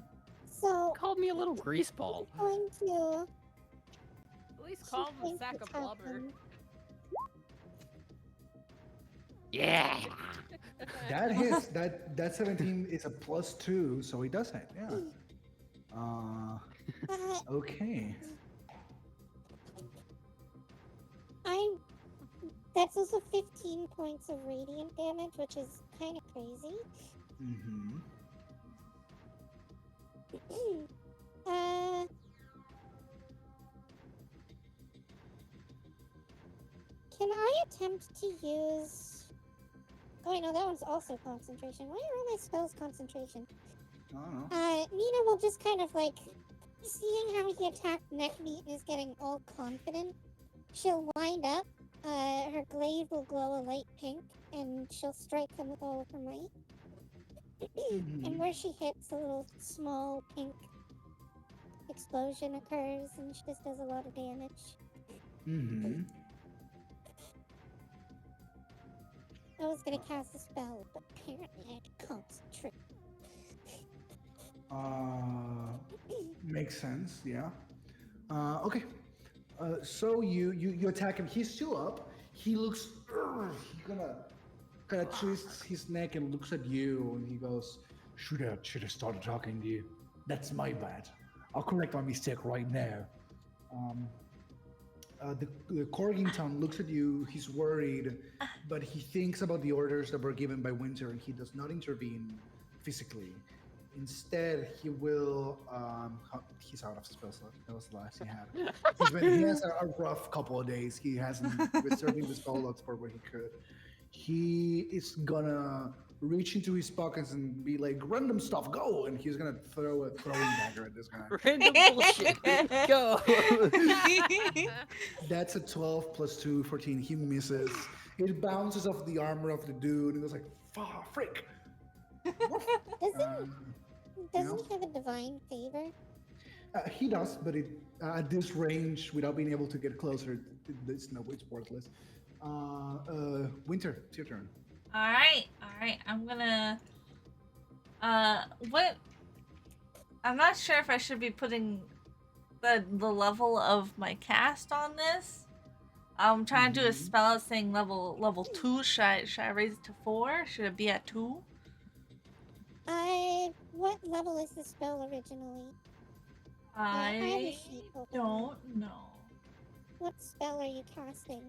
So Called me a little greaseball. I'm going to. At least she's call him going a to sack of attack blubber. him. Yeah. That hits. That 17 is a +2, so he does hit. Yeah. Okay. That's also 15 points of radiant damage, which is kind of crazy. Mm-hmm. Can I attempt to use... Oh, wait, no, that one's also concentration. Why are all my spells concentration? I don't know. Nina will just kind of like... Seeing how he attacked Neckmeat and is getting all confident, she'll wind up. Her glaive will glow a light pink, and she'll strike him with all of her might. And where she hits, a little small pink explosion occurs, and she just does a lot of damage. Mm-hmm. I was gonna cast a spell, but apparently I had to concentrate. Makes sense. Yeah. Okay. So you attack him. He's still up. He looks. He kind of twists his neck and looks at you, and he goes, "Should have started talking to you. That's my bad. I'll correct my mistake right now." The Corgington looks at you. He's worried, but he thinks about the orders that were given by Winter, and he does not intervene physically. Instead, he will. He's out of spell slot. That was the last he had. He has a rough couple of days. He hasn't reserving the spell slots for where he could. He is gonna reach into his pockets and be like, "Random stuff, go!" And he's gonna throw a throwing dagger at this guy. Random bullshit. Go. That's a 12 plus 2, 14. He misses. It bounces off the armor of the dude and goes like, frick. Doesn't he have a divine favor? He does, but at this range, without being able to get closer, it's worthless. Winter, it's your turn. All right. I'm gonna. What? I'm not sure if I should be putting the level of my cast on this. I'm trying to do a spell saying level 2. Should I raise it to 4? Should it be at 2? What level is the spell originally? I have a I sheet open. don't know. What spell are you casting?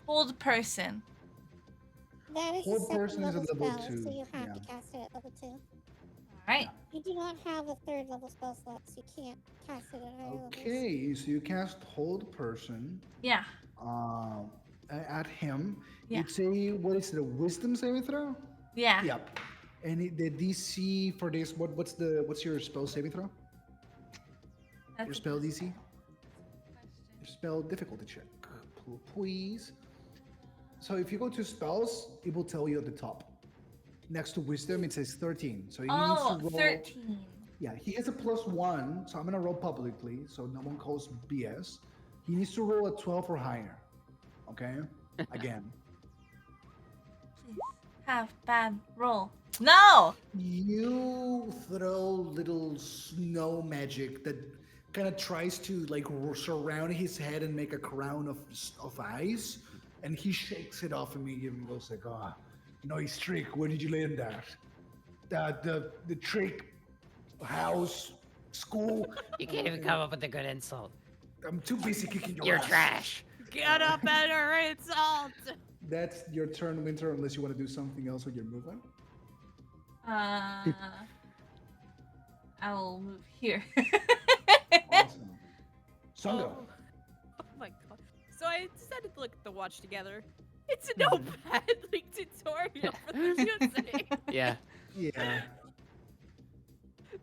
Hold person. That is Hold a second person is a level level spell, 2. so you have Yeah. to cast it at level 2. All right. You do not have a third level spell slot, so you can't cast it at higher levels. Okay, so you cast hold person Yeah. at him. Yeah. You'd say, what is it, a wisdom saving throw? Yeah. Yep. And the DC for this, what's your spell saving throw? That's Your a spell good DC? question. Your spell difficulty check, please. So if you go to spells, it will tell you at the top. Next to wisdom, it says 13. So he needs to Oh, roll. 13. Yeah, he has a +1, so I'm gonna roll publicly, so no one calls BS. He needs to roll a 12 or higher. Okay? Again. Please have bad roll. No. You throw little snow magic that kind of tries to like surround his head and make a crown of ice, and he shakes it off immediately and goes like, "Ah, nice trick. Where did you learn that? The trick, house, school. You can't even come up with a good insult. I'm too busy kicking your You're ass." trash. Get a better insult. That's your turn, Winter, unless you want to do something else with your movement. I will move here. Awesome. Songo. Oh my god. So I decided to look at the watch together. It's no bad like tutorial for the music. Yeah. Yeah.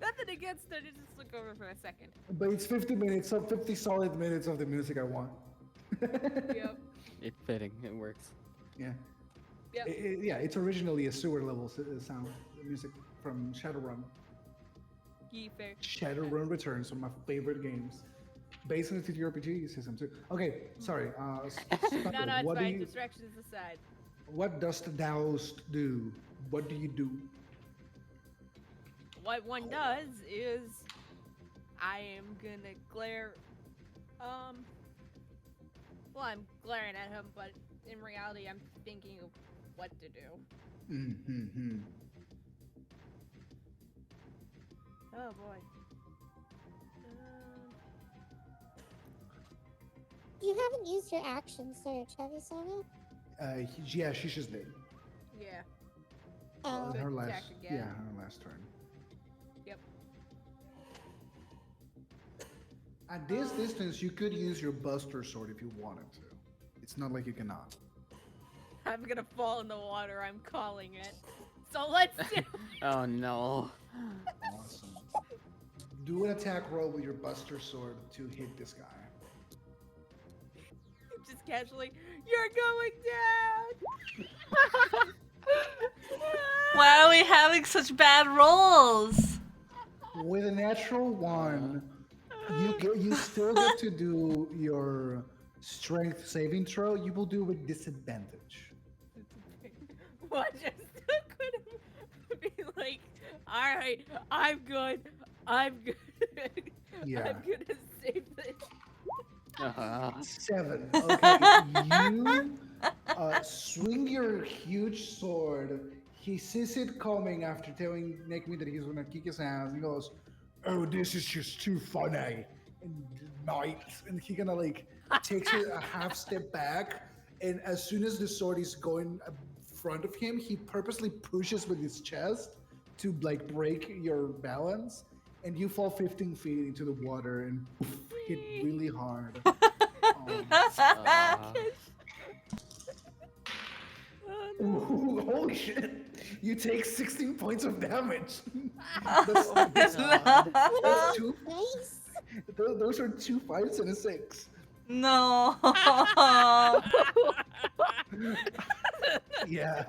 Nothing against it, just look over for a second. But it's 50 minutes, so 50 solid minutes of the music I want. Yep. It's fitting. It works. Yeah. Yep. Yeah, it's originally a sewer level sound music from Shadowrun. Fair. Shadowrun Returns, one of my favorite games. Based on the TTRPG system too. Okay, sorry. No, Songo, it's what do fine. you, Distractions aside. what dost thou do? What do you do? What one does is I am gonna glare. Well, I'm glaring at him, but in reality, I'm thinking of what to do. Mm-hmm. Oh boy. You haven't used your action search, have you, Songo? Yeah, she just did. Yeah. Oh, Good Her last, attack again. yeah, her last turn. Yep. At this distance, you could use your Buster Sword if you wanted to. It's not like you cannot. I'm gonna fall in the water. I'm calling it. So let's do. Oh no. Awesome. Do an attack roll with your Buster Sword to hit this guy. Just casually. You're going down. Why are we having such bad rolls? With a natural 1, you still get to do your strength saving throw. You will do with disadvantage. What just could be like? All right, I'm good. I'm good. Yeah. I'm gonna save this. 7. Okay, you swing your huge sword. He sees it coming after telling Nekumi that he's gonna kick his ass. He goes, "Oh, this is just too funny," and knights. And he gonna like takes a half step back, and as soon as the sword is going in front of him, he purposely pushes with his chest to like break your balance, and you fall 15 feet into the water and poof, hit really hard. Ooh, holy shit! You take 16 points of damage. That's two. nice. Those are 2 5s and a 6. No. Yeah.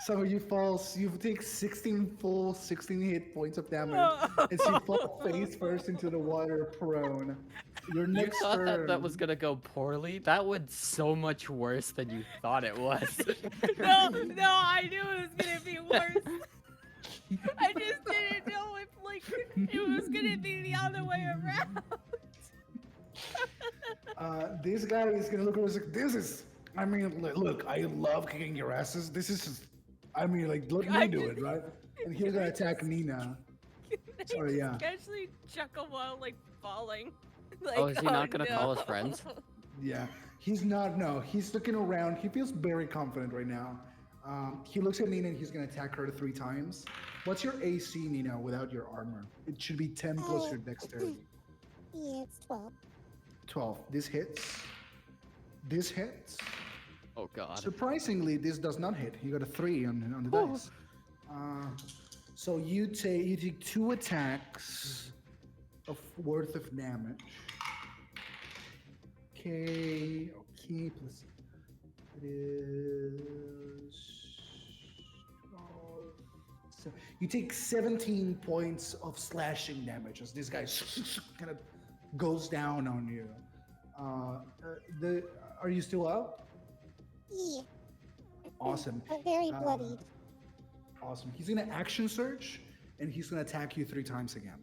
So you fall. You take 16 hit points of damage as you fall face first into the water, prone. Your You next thought turn. that was gonna go poorly? That was so much worse than you thought it was. No, I knew it was gonna be worse. I just didn't know if like it was gonna be the other way around. This guy is gonna look at us like, "This is." I mean, look, I love kicking your asses. This is just. I mean, like, let me do it, right? And he's gonna attack Nina. Sorry, yeah. Actually, chuckle while like falling. Like, Oh, is he not gonna no. call his friends? Yeah, he's not. No, he's looking around. He feels very confident right now. He looks at Nina and he's gonna attack her 3 times. What's your AC, Nina, without your armor? It should be 10 plus Uh, your dexterity. Yeah, it's 12. 12. This hits. This hits. Oh god. Surprisingly, this does not hit. You got a 3 on the dice. So you take 2 attacks of worth of damage. Okay, plus it is 12. So you take 17 points of slashing damage as this guy kind of goes down on you. The Are you still up? Yeah, Awesome. but very Uh, bloodied. Awesome. He's gonna action search, and he's gonna attack you 3 times again.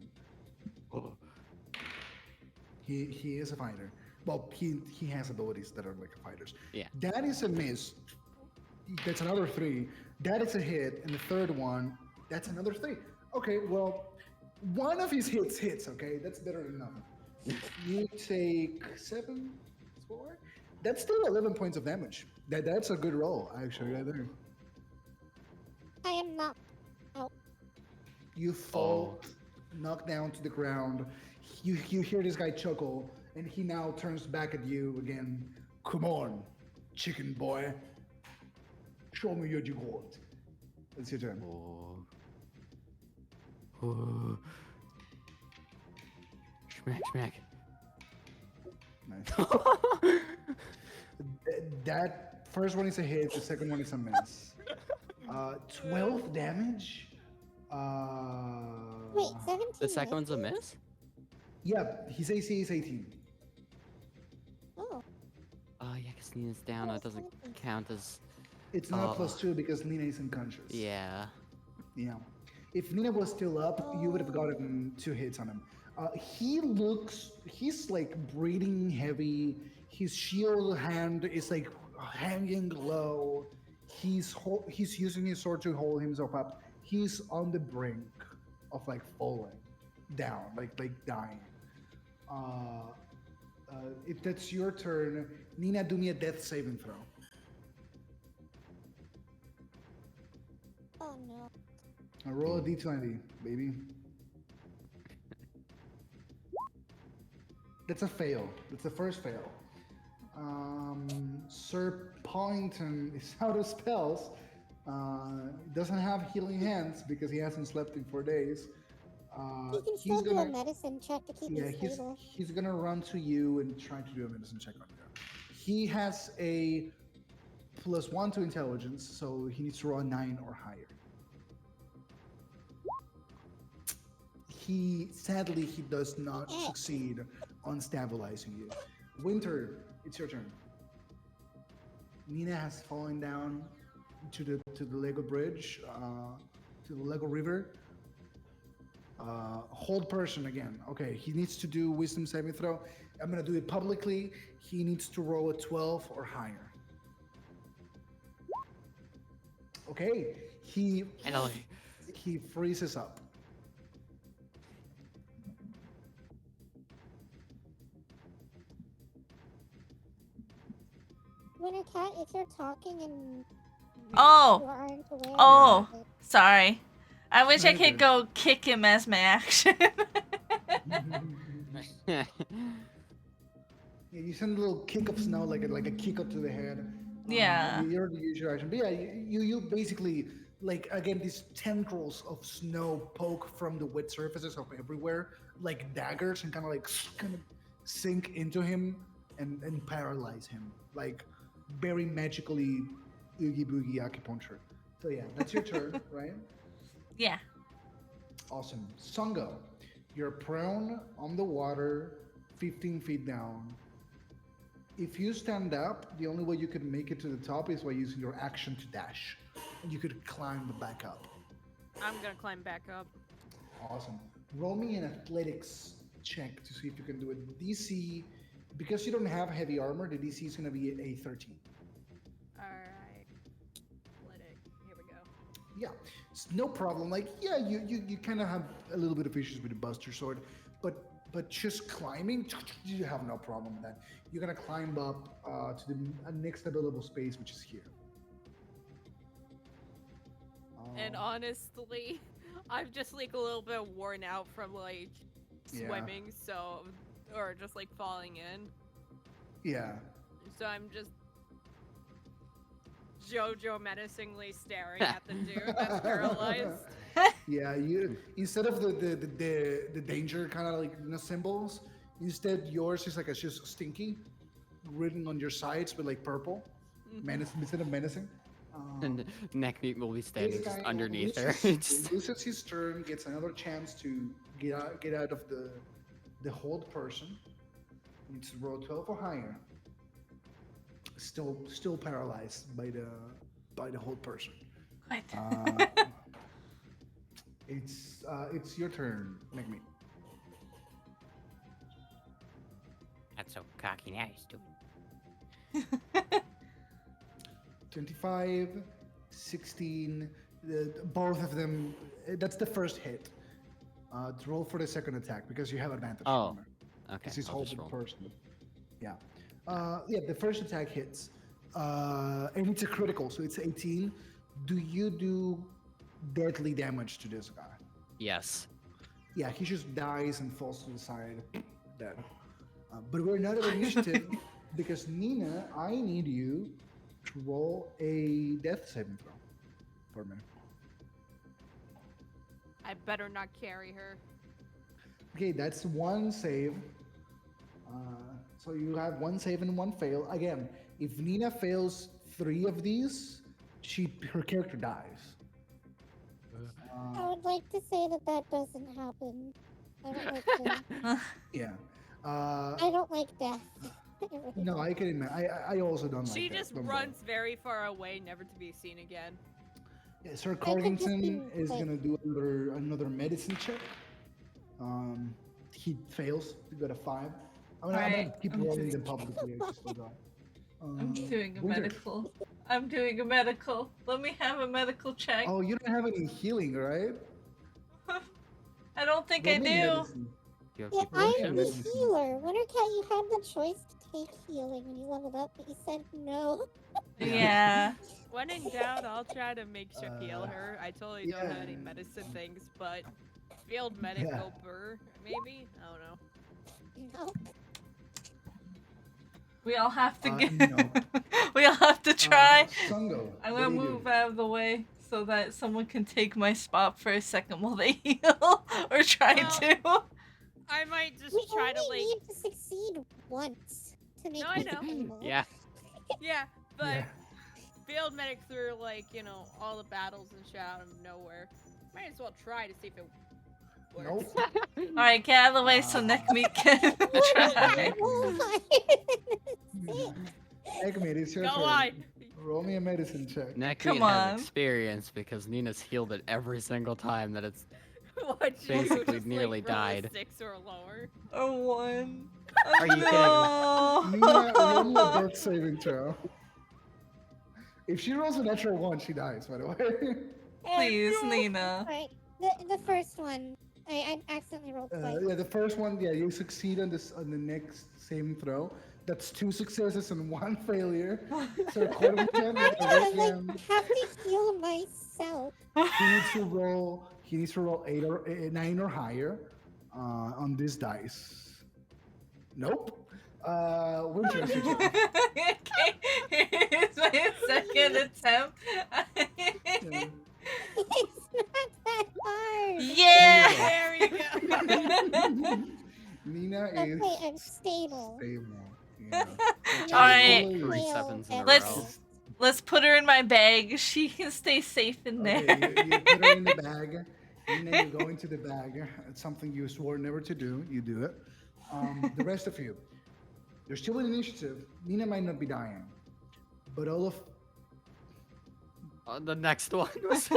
He is a fighter. Well, he has abilities that are like fighters. Yeah. That is a miss. That's another 3. That is a hit, and the third one, that's another 3. Okay, well, one of his hits. Okay, that's better than nothing. You take 7, 4. That's still 11 points of damage. That's a good roll, actually, right there. I am not out. You fall, knocked down to the ground. You hear this guy chuckle, and he now turns back at you again. Come on, chicken boy. Show me what you got. It's your turn. Schmack, schmack. Nice. That first one is a hit. The second one is a miss. 12 damage. Wait, 17. The second one's a misses? miss? Yeah, his AC is 18. Oh, Oh, yeah, because Nina's down. Oh, That doesn't 17. count as. It's not Oh. +2 because Nina is unconscious. Yeah. Yeah. If Nina was still up, you would have gotten 2 hits on him. He's like breathing heavy. His shield hand is like hanging low. He's using his sword to hold himself up. He's on the brink of like falling down, like dying. If that's your turn, Nina, do me a death saving throw. oh no. Roll a d20, baby. That's a fail. That's the first fail. Sir Poynton is out of spells. Doesn't have healing hands because he hasn't slept in 4 days. He can still do a medicine check to keep me stable. he's gonna run to you and try to do a medicine check on you. He has a +1 to intelligence, so he needs to roll a 9 or higher. Sadly he does not succeed on stabilizing you. Winter, it's your turn. Nina has fallen down to the Lego bridge, to the Lego river. Hold person again. Okay, he needs to do wisdom saving throw. I'm gonna do it publicly. He needs to roll a 12 or higher. Okay, he freezes up. Wintercat, if you're talking and you Oh, aren't aware oh, of it, sorry. I wish I Very could good. go kick him as my action. Yeah, you send a little kick of snow, like a kick up to the head. Yeah. You're the usual action. But yeah, you basically, like, again, these tendrils of snow poke from the wet surfaces of everywhere, like daggers, and kind of sink into him and paralyze him, like very magically oogie boogie acupuncture. So yeah, that's your turn, right? Yeah. Awesome. Songo, you're prone on the water, 15 feet down. If you stand up, the only way you could make it to the top is by using your action to dash. And you could climb back up. I'm gonna climb back up. Awesome. Roll me an athletics check to see if you can do it. DC, because you don't have heavy armor, the DC is going to be a 13. Alright. Athletic. Here we go. Yeah, it's no problem. Like, yeah, you kind of have a little bit of issues with the Buster Sword, but but just climbing, you have no problem with that. You're gonna climb up to the next available space, which is here. And Um, honestly, I'm just like a little bit worn out from like Yeah. swimming, so or just like falling in. yeah. So I'm just Jojo menacingly staring at the dude that's paralyzed. Yeah, you instead of the danger kind of like symbols, instead yours is like it's just stinky, written on your sides with like purple, menace instead of menacing. And Neckmeat will be standing This just guy underneath her. loses his turn, gets another chance to get out of the hold person. Needs to roll 12 or higher. Still paralyzed by the hold person. What? Uh, it's your turn, Megmi. Not so cocky now, stupid. 25, 16, both of them. That's the first hit. Roll for the second attack because you have advantage. Oh, remember, okay. because he's I'll just holding roll. person. Yeah. Yeah, the first attack hits. And it's a critical, so it's 18. Do you do deadly damage to this guy? Yes. Yeah, he just dies and falls to the side. Dead. But we're not at initiative because Nina, I need you to roll a death saving throw for me. I better not carry her. Okay, that's one save. So you have one save and one fail. Again, if Nina fails 3 of these, her character dies. I would like to say that that doesn't happen. I don't like to, Yeah. I don't like death. I really No, don't. I can imagine. I also don't like She that. just Don't worry. runs very far away, never to be seen again. Yeah, Sir could just Cardington be is like- gonna do another medicine check. He fails. He got a 5. I'm gonna Alright, keep I'm rolling doing- them publicly. I just forgot. I'm doing a Winter. medical. I'm doing a medical. Let me have a medical check. Oh, you don't have any healing, right? I don't think Roll I me do. medicine. Do you have Yeah, people I'm Yeah, the medicine. healer. Wintercat, you had the choice to take healing when you leveled up, but you said no. Yeah. When in doubt, I'll try to make sure heal Uh, her. I totally don't have any yeah. medicine things, but field medical burr, maybe? I don't know. No. We all have to get. No. We all have to try. Songo, I'm what gonna do you move do? out of the way so that someone can take my spot for a second while they heal or try Well, to. I might just We try to only like, need to succeed once to make No, I it know. stable. Yeah. yeah, but Yeah. field medic through like, all the battles and shit out of nowhere. Might as well try to see if it works. Nope. Alright, get out of the way so Neckmeat can try. Eggman, it's your Go turn. on. Roll me a medicine check. Neckmeat Come has on. experience because Nina's healed it every single time that it's What you do, Basically just, nearly like, roll a died. 6 or lower. A 1. Are you kidding? No. Nina, roll me a death saving throw. If she rolls a natural 1, she dies, by the way. Please, Nina. Alright, the first one, I accidentally rolled twice. Yeah, the first one, yeah, you succeed on the next saving throw. That's 2 successes and 1 failure. So according to him, I'm gonna like have to heal myself. he needs to roll. He needs to roll 8 or 9 or higher on this dice. Nope. Winter, it's your turn. Okay, here's my second attempt. Yeah. It's not that hard. Yeah! There you go. Nina is Okay, I'm stable. Yeah. Alright. Roll Three Fail sevens in a at row. Let's- Let's put her in my bag. She can stay safe in there. Okay, you put her in the bag. Nina, you go into the bag. It's something you swore never to do. You do it. The rest of you, you're still in initiative. Nina might not be dying, but all of The next one was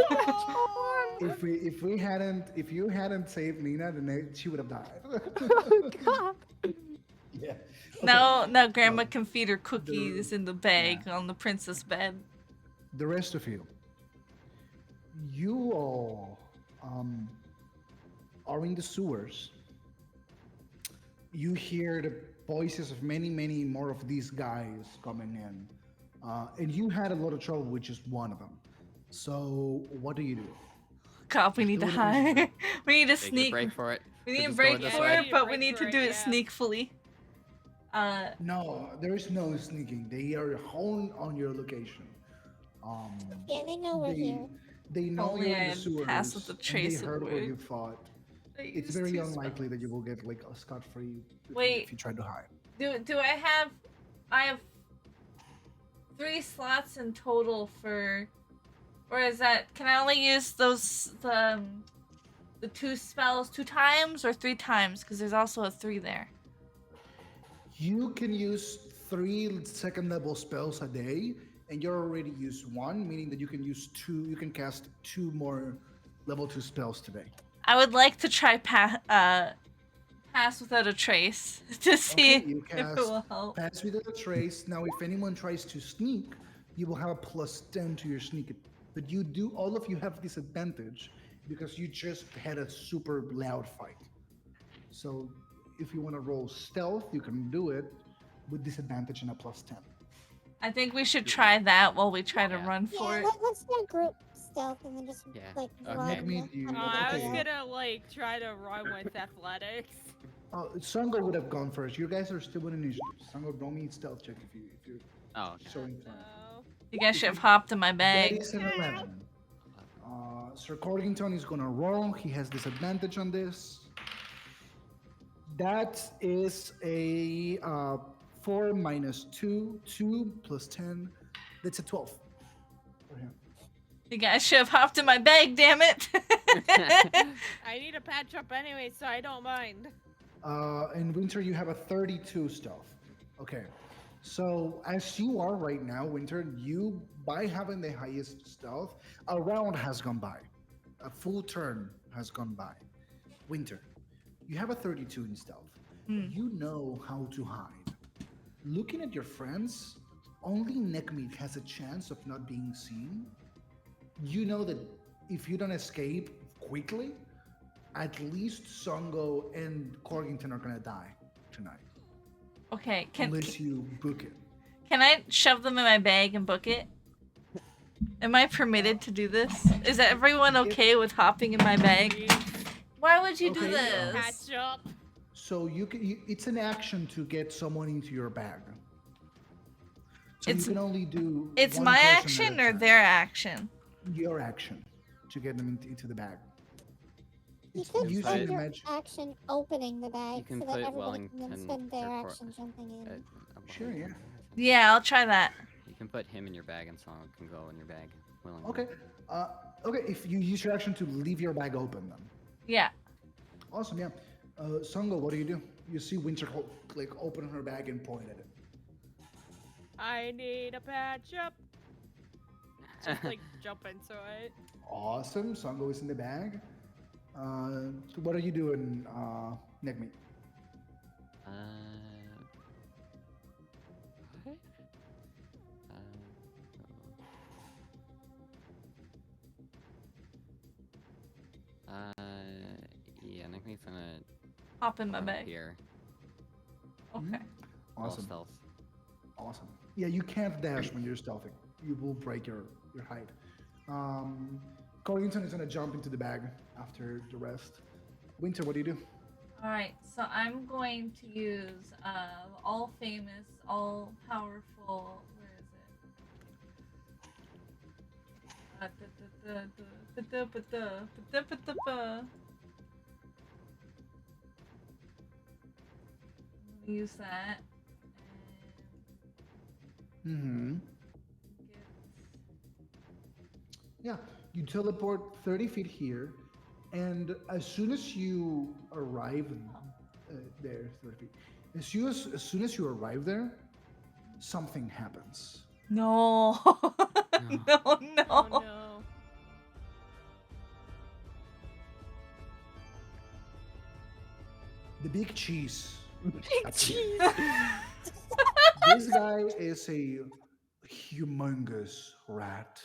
if you hadn't saved Nina, then she would have died. Yeah. Now Grandma can feed her cookies in the bag on the princess bed. The rest of you, you all are in the sewers. you hear the voices of many, many more of these guys coming in, and you had a lot of trouble with just one of them. So what do you do? God, we Just need to do an hide. initiative. we need to Take a sneak. break for it. We We're need to just going break this Yeah, for we way. it, need to but we break need for to it, do it yeah. sneakfully. No, there is no sneaking. They are honed on your location. Um, Yeah, they know we're they here. they know Only you're in I the had passed with the sewers and they trace of heard where word. you fought. I It's used very 2 unlikely that you spells. will get like a scot free Wait. if you try to hide. Do I have 3 slots in total for, or is that, can I only use the 2 spells 2 times or 3 times? Because there's also a 3 there. You can use 3 second level spells a day, and you're already used 1, meaning that you can use 2. You can cast 2 more level 2 spells today. I would like to try pass without a trace to see Okay, you if it cast will help. Pass Without a Trace. Now, if anyone tries to sneak, you will have a +10 to your sneak. But all of you have disadvantage because you just had a super loud fight. So, if you want to roll stealth, you can do it with disadvantage and a +10. I think we should try that while we try to Yeah. run for Yeah, it. let's do a group stealth and then just Yeah, like okay. run. Let me do. I was Okay. gonna like try to run with athletics. Songo would have gone first. You guys are still in initiative. Songo, don't need stealth check if you're Oh, okay. showing fun. No. You guys should have hopped in my That bag. is an 11. Sir Corkington is gonna roll. He has disadvantage on this. That is a 4 minus 2, 2 plus 10. That's a 12 for him. You guys should have hopped in my bag, damn it. I need a patch up anyway, so I don't mind. In Winter, you have a 32 stealth. Okay. So, as you are right now, Winter, you, by having the highest stealth, a round has gone by. A full turn has gone by. Winter, you have a 32 in stealth. You know how to hide. Looking at your friends, only Neckmeat has a chance of not being seen. You know that if you don't escape quickly, at least Songo and Corkington are gonna die tonight. Okay, Unless you book it. can I shove them in my bag and book it? Am I permitted to do this? Is everyone okay with hopping in my bag? Why would you do Okay, this? Patch up. So it's an action to get someone into your bag. So It's- you can only do. It's one my person at a action or time. their action? Your action to get them into the bag. You It's could using spend the your magic. action opening the bag You can so that put everybody can then Wellington spend their or action jumping in. Sure, yeah. Yeah, I'll try that. You can put him in your bag and Song can go in your bag. Willingly. Okay. Okay. If you use your action to leave your bag open, then Yeah. awesome. Yeah. Songo, what do? You see Winter like open her bag and point at it. I need a patch up. Just like jump into it. Awesome. Songo is in the bag. So what are you doing, Neckmeat? What? Yeah, Nickmeat's gonna Hop in my come bag. here. Okay. Roll Awesome. stealth. Awesome. Yeah, you can't dash when you're stealthing. You will break your height. Corrington is gonna jump into the bag after the rest. Winter, what do you do? Alright, so I'm going to use all famous, all powerful. Where is it? Use that. Mm-hmm. And Yeah, you teleport 30 feet here, and as soon as you arrive there, 30 feet, as soon as you arrive there, something happens. no. No, Oh no. no. The big cheese. Big cheese. This guy is a humongous rat.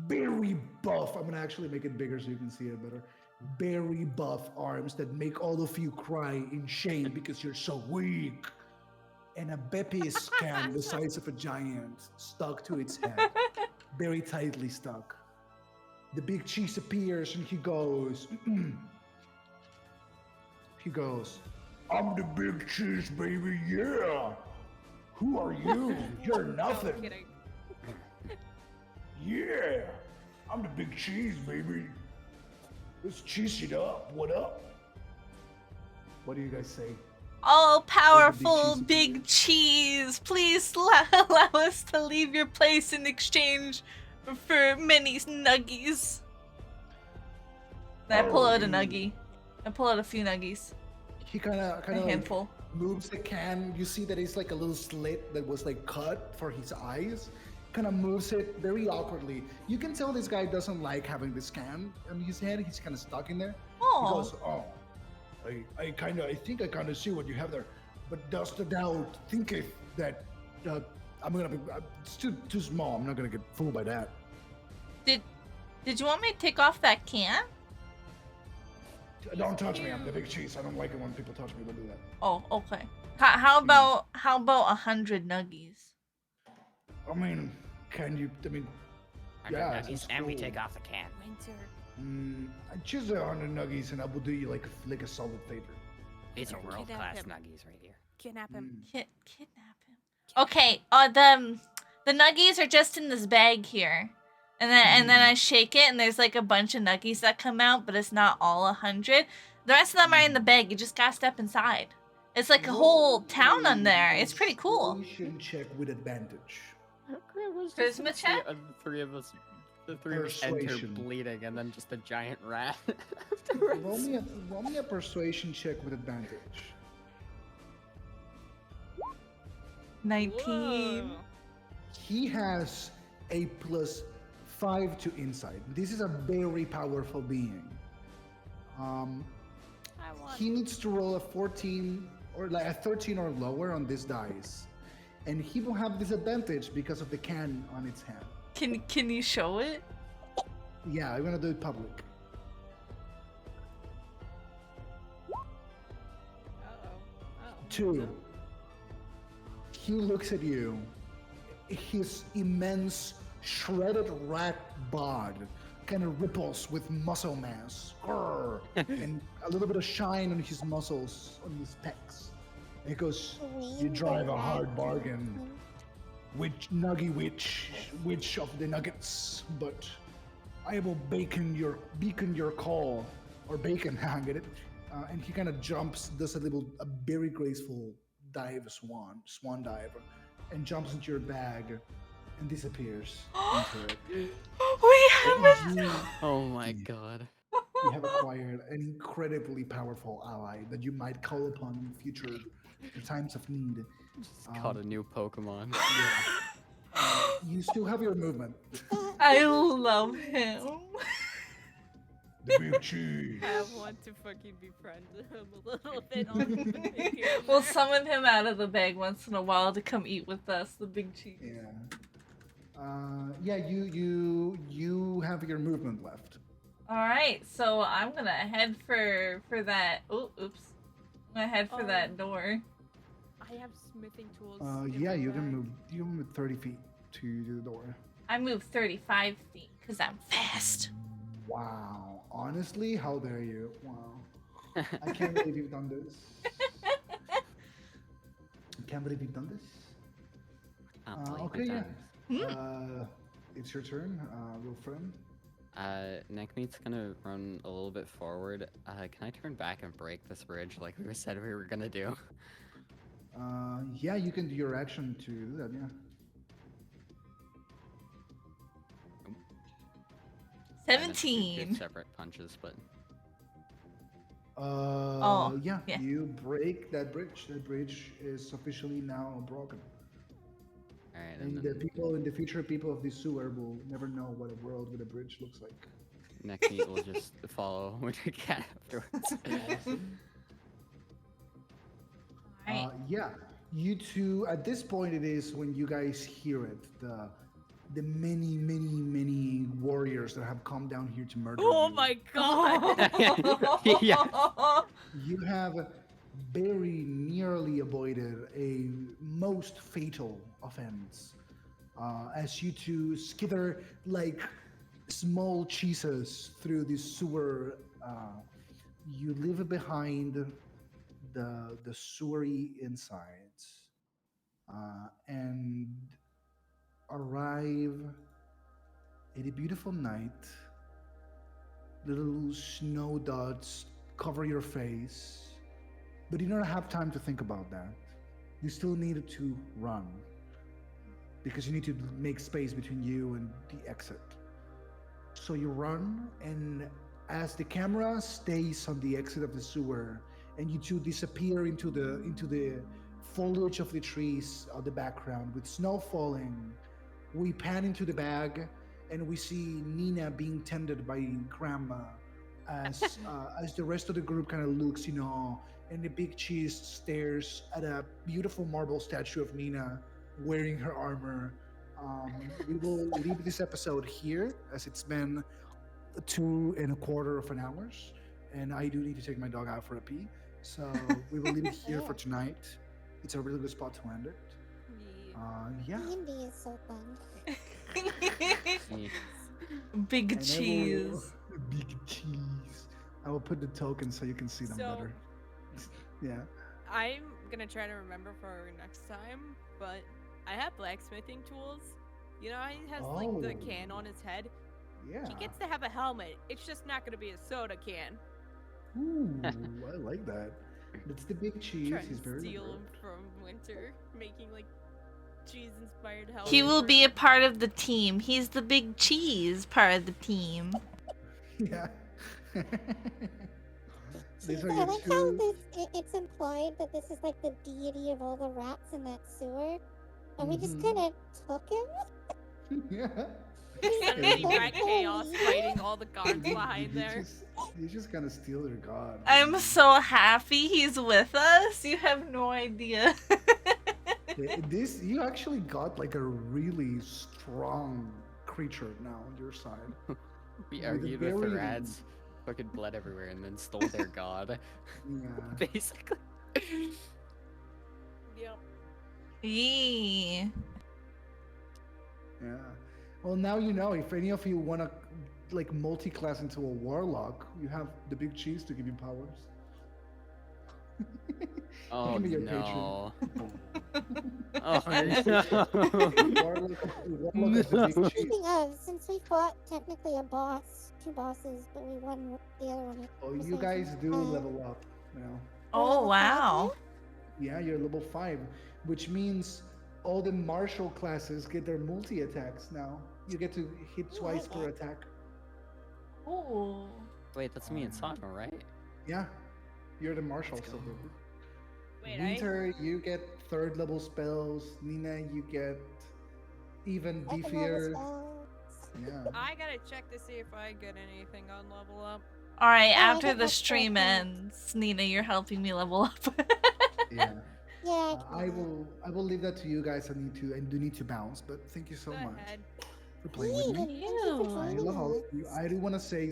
Very buff. I'm gonna actually make it bigger so you can see it better. very buff arms that make all of you cry in shame because you're so weak. And a Bepi's can the size of a giant stuck to its head, very tightly stuck. The big cheese appears and he goes, I'm the big cheese, baby, yeah. Who are you? You're No, nothing. I'm kidding. Yeah, I'm the big cheese, baby. Let's cheese it up. What up? What do you guys say? All powerful cheese big cheese, please allow us to leave your place in exchange for many nuggies. And I pull out a nuggie. I pull out a few nuggies. He kind A of like handful. moves the can. You see that it's like a little slit that was like cut for his eyes. Kind of moves it very awkwardly. You can tell this guy doesn't like having this can on his head. He's kind of stuck in there. He Oh, goes, oh, I think I kind of see what you have there, but does the doubt thinketh that I'm gonna be it's too small. I'm not gonna get fooled by that. did you want me to take off that can? Don't touch me. I'm the big cheese. I don't like it when people touch me. Don't do that. Oh, okay. How about 100 nuggies? I mean, can you? I mean, 100 Yeah, nuggies, it's and we cool. take off the can. Winter. choose 100 nuggies, and I will do you like a solid favor. These are Kidnap world-class him. nuggies right here. Kidnap him. Kidnap him. Okay. The nuggies are just in this bag here, and then I shake it, and there's like a bunch of nuggies that come out, but it's not all 100. The rest of them are in the bag. You just gotta step inside. It's like a whole town on there. It's pretty cool. Persuasion check with advantage. Charisma check? The three of us enter Persuasion. bleeding, and then just a giant rat. Roll me a persuasion check with advantage. 19. Whoa. He has a +5 to insight. This is a very powerful being. I want. He needs to roll a 14 or like a 13 or lower on this dice, and he will have disadvantage because of the can on its hand. Can you show it? Yeah, I'm gonna do it public. Uh-oh. 2. He looks at you. His immense shredded rat bod kind of ripples with muscle mass. Grrr. And a little bit of shine on his muscles, on his pecs. And he goes, you drive a hard bargain. Which which of the nuggets, but I will beacon your call, or bacon, get it? And he kind of jumps, does a very graceful dive, swan dive, and jumps into your bag and disappears into it. We have You, Oh my god. you have acquired an incredibly powerful ally that you might call upon in future times of need. Just caught a new Pokemon. You still have your movement. I love him. The big cheese. I want to fucking befriend him a little bit on here. We'll summon him out of the bag once in a while to come eat with us, the big cheese. Yeah. You have your movement left. Alright, so I'm gonna head for that. Oh, oops. I'm gonna head for that door. I have smithing tools. Yeah, you can move. You can move 30 feet to the door. I move 35 feet because I'm fast. Wow. Honestly, how dare you? Wow. I can't believe you've done this. I can't believe you've done this. Can't believe Okay, we've yeah. done this. It's your turn, little friend. Neckmeat's gonna run a little bit forward. Can I turn back and break this bridge like we said we were gonna do? Yeah, you can do your action to do that, yeah. 17. Separate punches, but Yeah, yeah. you break that bridge. That bridge is officially now broken. all right. And the people in the future, people of this sewer will never know what a world with a bridge looks like. Neckmeat will just follow Wintercat afterwards. Alright. Yeah, you two. At this point, it is when you guys hear it. the many, many, many warriors that have come down here to murder Oh you. my god! Yeah. You have very nearly avoided a most fatal offense as you two skither like small cheeses through the sewer. You leave behind the sewery insides and arrive at a beautiful night. Little snow dots cover your face, but you don't have time to think about that. You still need to run because you need to make space between you and the exit. So you run, and as the camera stays on the exit of the sewer, and you two disappear into the foliage of the trees on the background with snow falling, we pan into the bag, and we see Nina being tended by Grandma, as the rest of the group kind of looks, and the big cheese stares at a beautiful marble statue of Nina wearing her armor. We will leave this episode here as it's been 2.25 hours, and I do need to take my dog out for a pee. So we will leave it here for tonight. It's a really good spot to end it. Yeah. D&D is so fun. Big And I will- cheese. Big cheese. I will put the tokens so you can see them So- better. Yeah. I'm gonna try to remember for next time, but I have blacksmithing tools. You know, he has like the Oh. can on his head. Yeah. He gets to have a helmet. It's just not gonna be a soda can. Ooh, I like that. It's the big cheese. Trying He's to very steal good. him from Winter, making like cheese-inspired helmet. He will for be a him. part of the team. He's the big cheese part of the team. Yeah. These are I your like how two. it's implied that this is like the deity of all the rats in that sewer, and we just Mhm. kind of took him. Yeah. Suddenly, Yeah. rat chaos fighting all the guards behind there. You just kind of steal their god. I'm so happy he's with us. You have no idea. This you actually got like a really strong creature now on your side. We With a argued with the very- rats, fucking bled everywhere, and then stole their god. Yeah. Basically. Yep. Yee. Yeah. Well, now you know. If any of you want to like multi-class into a warlock, you have the big cheese to give you powers. Oh Give me your no. Patreon. Oh no. Warlock is the big cheese. Speaking of, since we fought technically a boss, two bosses, but we won the other one. Oh, at the you same guys time. do level up now. Oh level five wow. Yeah, you're level 5, which means all the martial classes get their multi attacks now. You get to hit Ooh, twice I per like attack. Ooh. Wait, that's me and Songo, right? Yeah, you're the martial Let's go. silver. Wait, Winter, you get 3rd level spells. Nina, you get even Second level beefier. spells. Yeah. I gotta check to see if I get anything on level up. All right, Oh, I after get the that stream point. ends, Nina, you're helping me level up. Yeah. Yeah. I will leave that to you guys. I do need to bounce, but thank you so Go much ahead. for playing with me. Thank you for Ew. I joining love all of you. us. I do want to say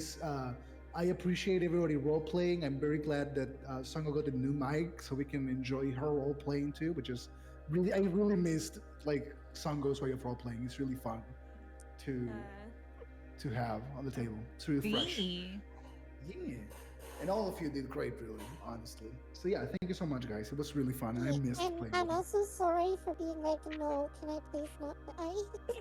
I appreciate everybody role playing. I'm very glad that Songo got a new mic so we can enjoy her role playing too, which is really I really missed like Songo's way of role playing. It's really fun to have on the table. It's really fresh. Yee. Yeah. And all of you did great, really, honestly. So yeah, thank you so much, guys. It was really fun, and I missed And playing. I'm with also sorry for being like, no, can I please not die?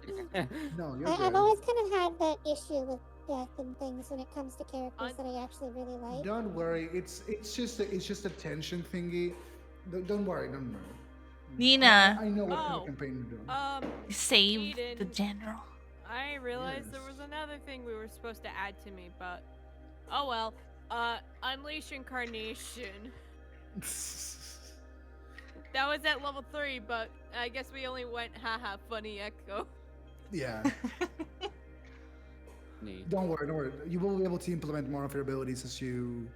you. No, you're I've good. always kind of had that issue with death and things when it comes to characters that I actually really like. Don't worry. It's just a tension thingy. Don't worry. Don't worry. Nina. I know what kind Oh. of campaign you're doing. Save the Eden. general. I realized there Yes. was another thing we were supposed to add to me, but oh well. Unleash Incarnation. That was at level 3, but I guess we only went haha funny echo. yeah. Neat. Don't worry. Don't worry. You will be able to implement more of your abilities as you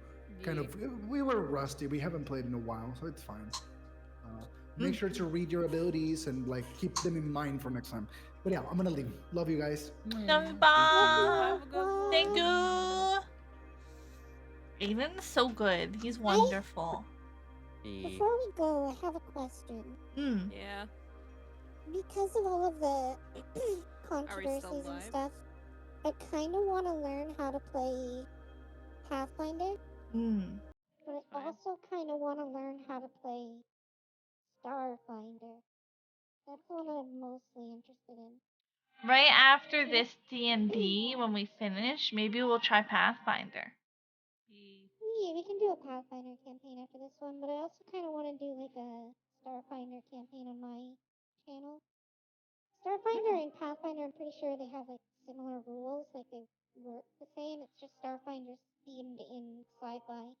kind of. We were rusty. We haven't played in a while, so it's fine. Make sure to read your abilities and like keep them in mind for next time. But yeah, I'm gonna leave. Love you guys. Love you, Have bye. a good one. Thank you. Aiden's so good. He's wonderful. Before we go, I have a question. Yeah. Because of all of the Are we still controversies and live? stuff, I kind of want to learn how to play Pathfinder, but I Fine. also kind of want to learn how to play Starfinder. That's the one that I'm mostly interested in. Right after this D&D, when we finish, maybe we'll try Pathfinder. Yeah, we can do a Pathfinder campaign after this one, but I also kind of want to do like a Starfinder campaign on my channel. Starfinder and Pathfinder, I'm pretty sure they have like similar rules, like they work the same. It's just Starfinder's themed in sci-fi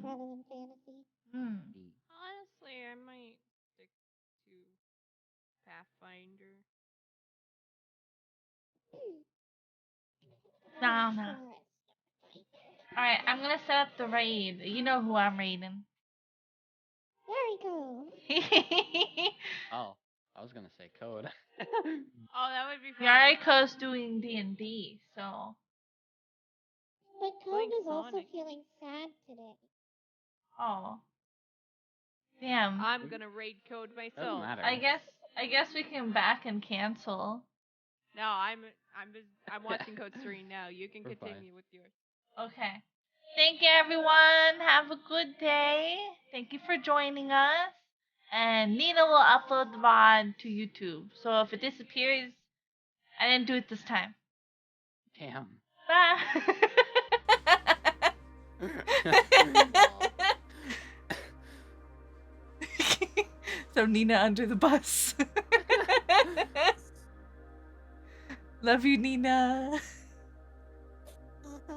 rather than fantasy. Honestly, I might stick to Pathfinder. No. Alright, I'm gonna set up the raid. You know who I'm raiding. There we go. Oh, I was gonna say code. Oh, that would be fun. Yariko's doing D&D, so. But Code Playing is also Sonic. feeling sad today. Oh. Damn. I'm gonna raid code Doesn't myself. matter. I guess we can back and cancel. No, I'm watching code stream now. You can We're fine. continue with yours. Okay. Thank you, everyone. Have a good day. Thank you for joining us. And Nina will upload the VOD to YouTube. So if it disappears, I didn't do it this time. Damn. Bye. Throw Nina under the bus. Love you, Nina. Uh-huh.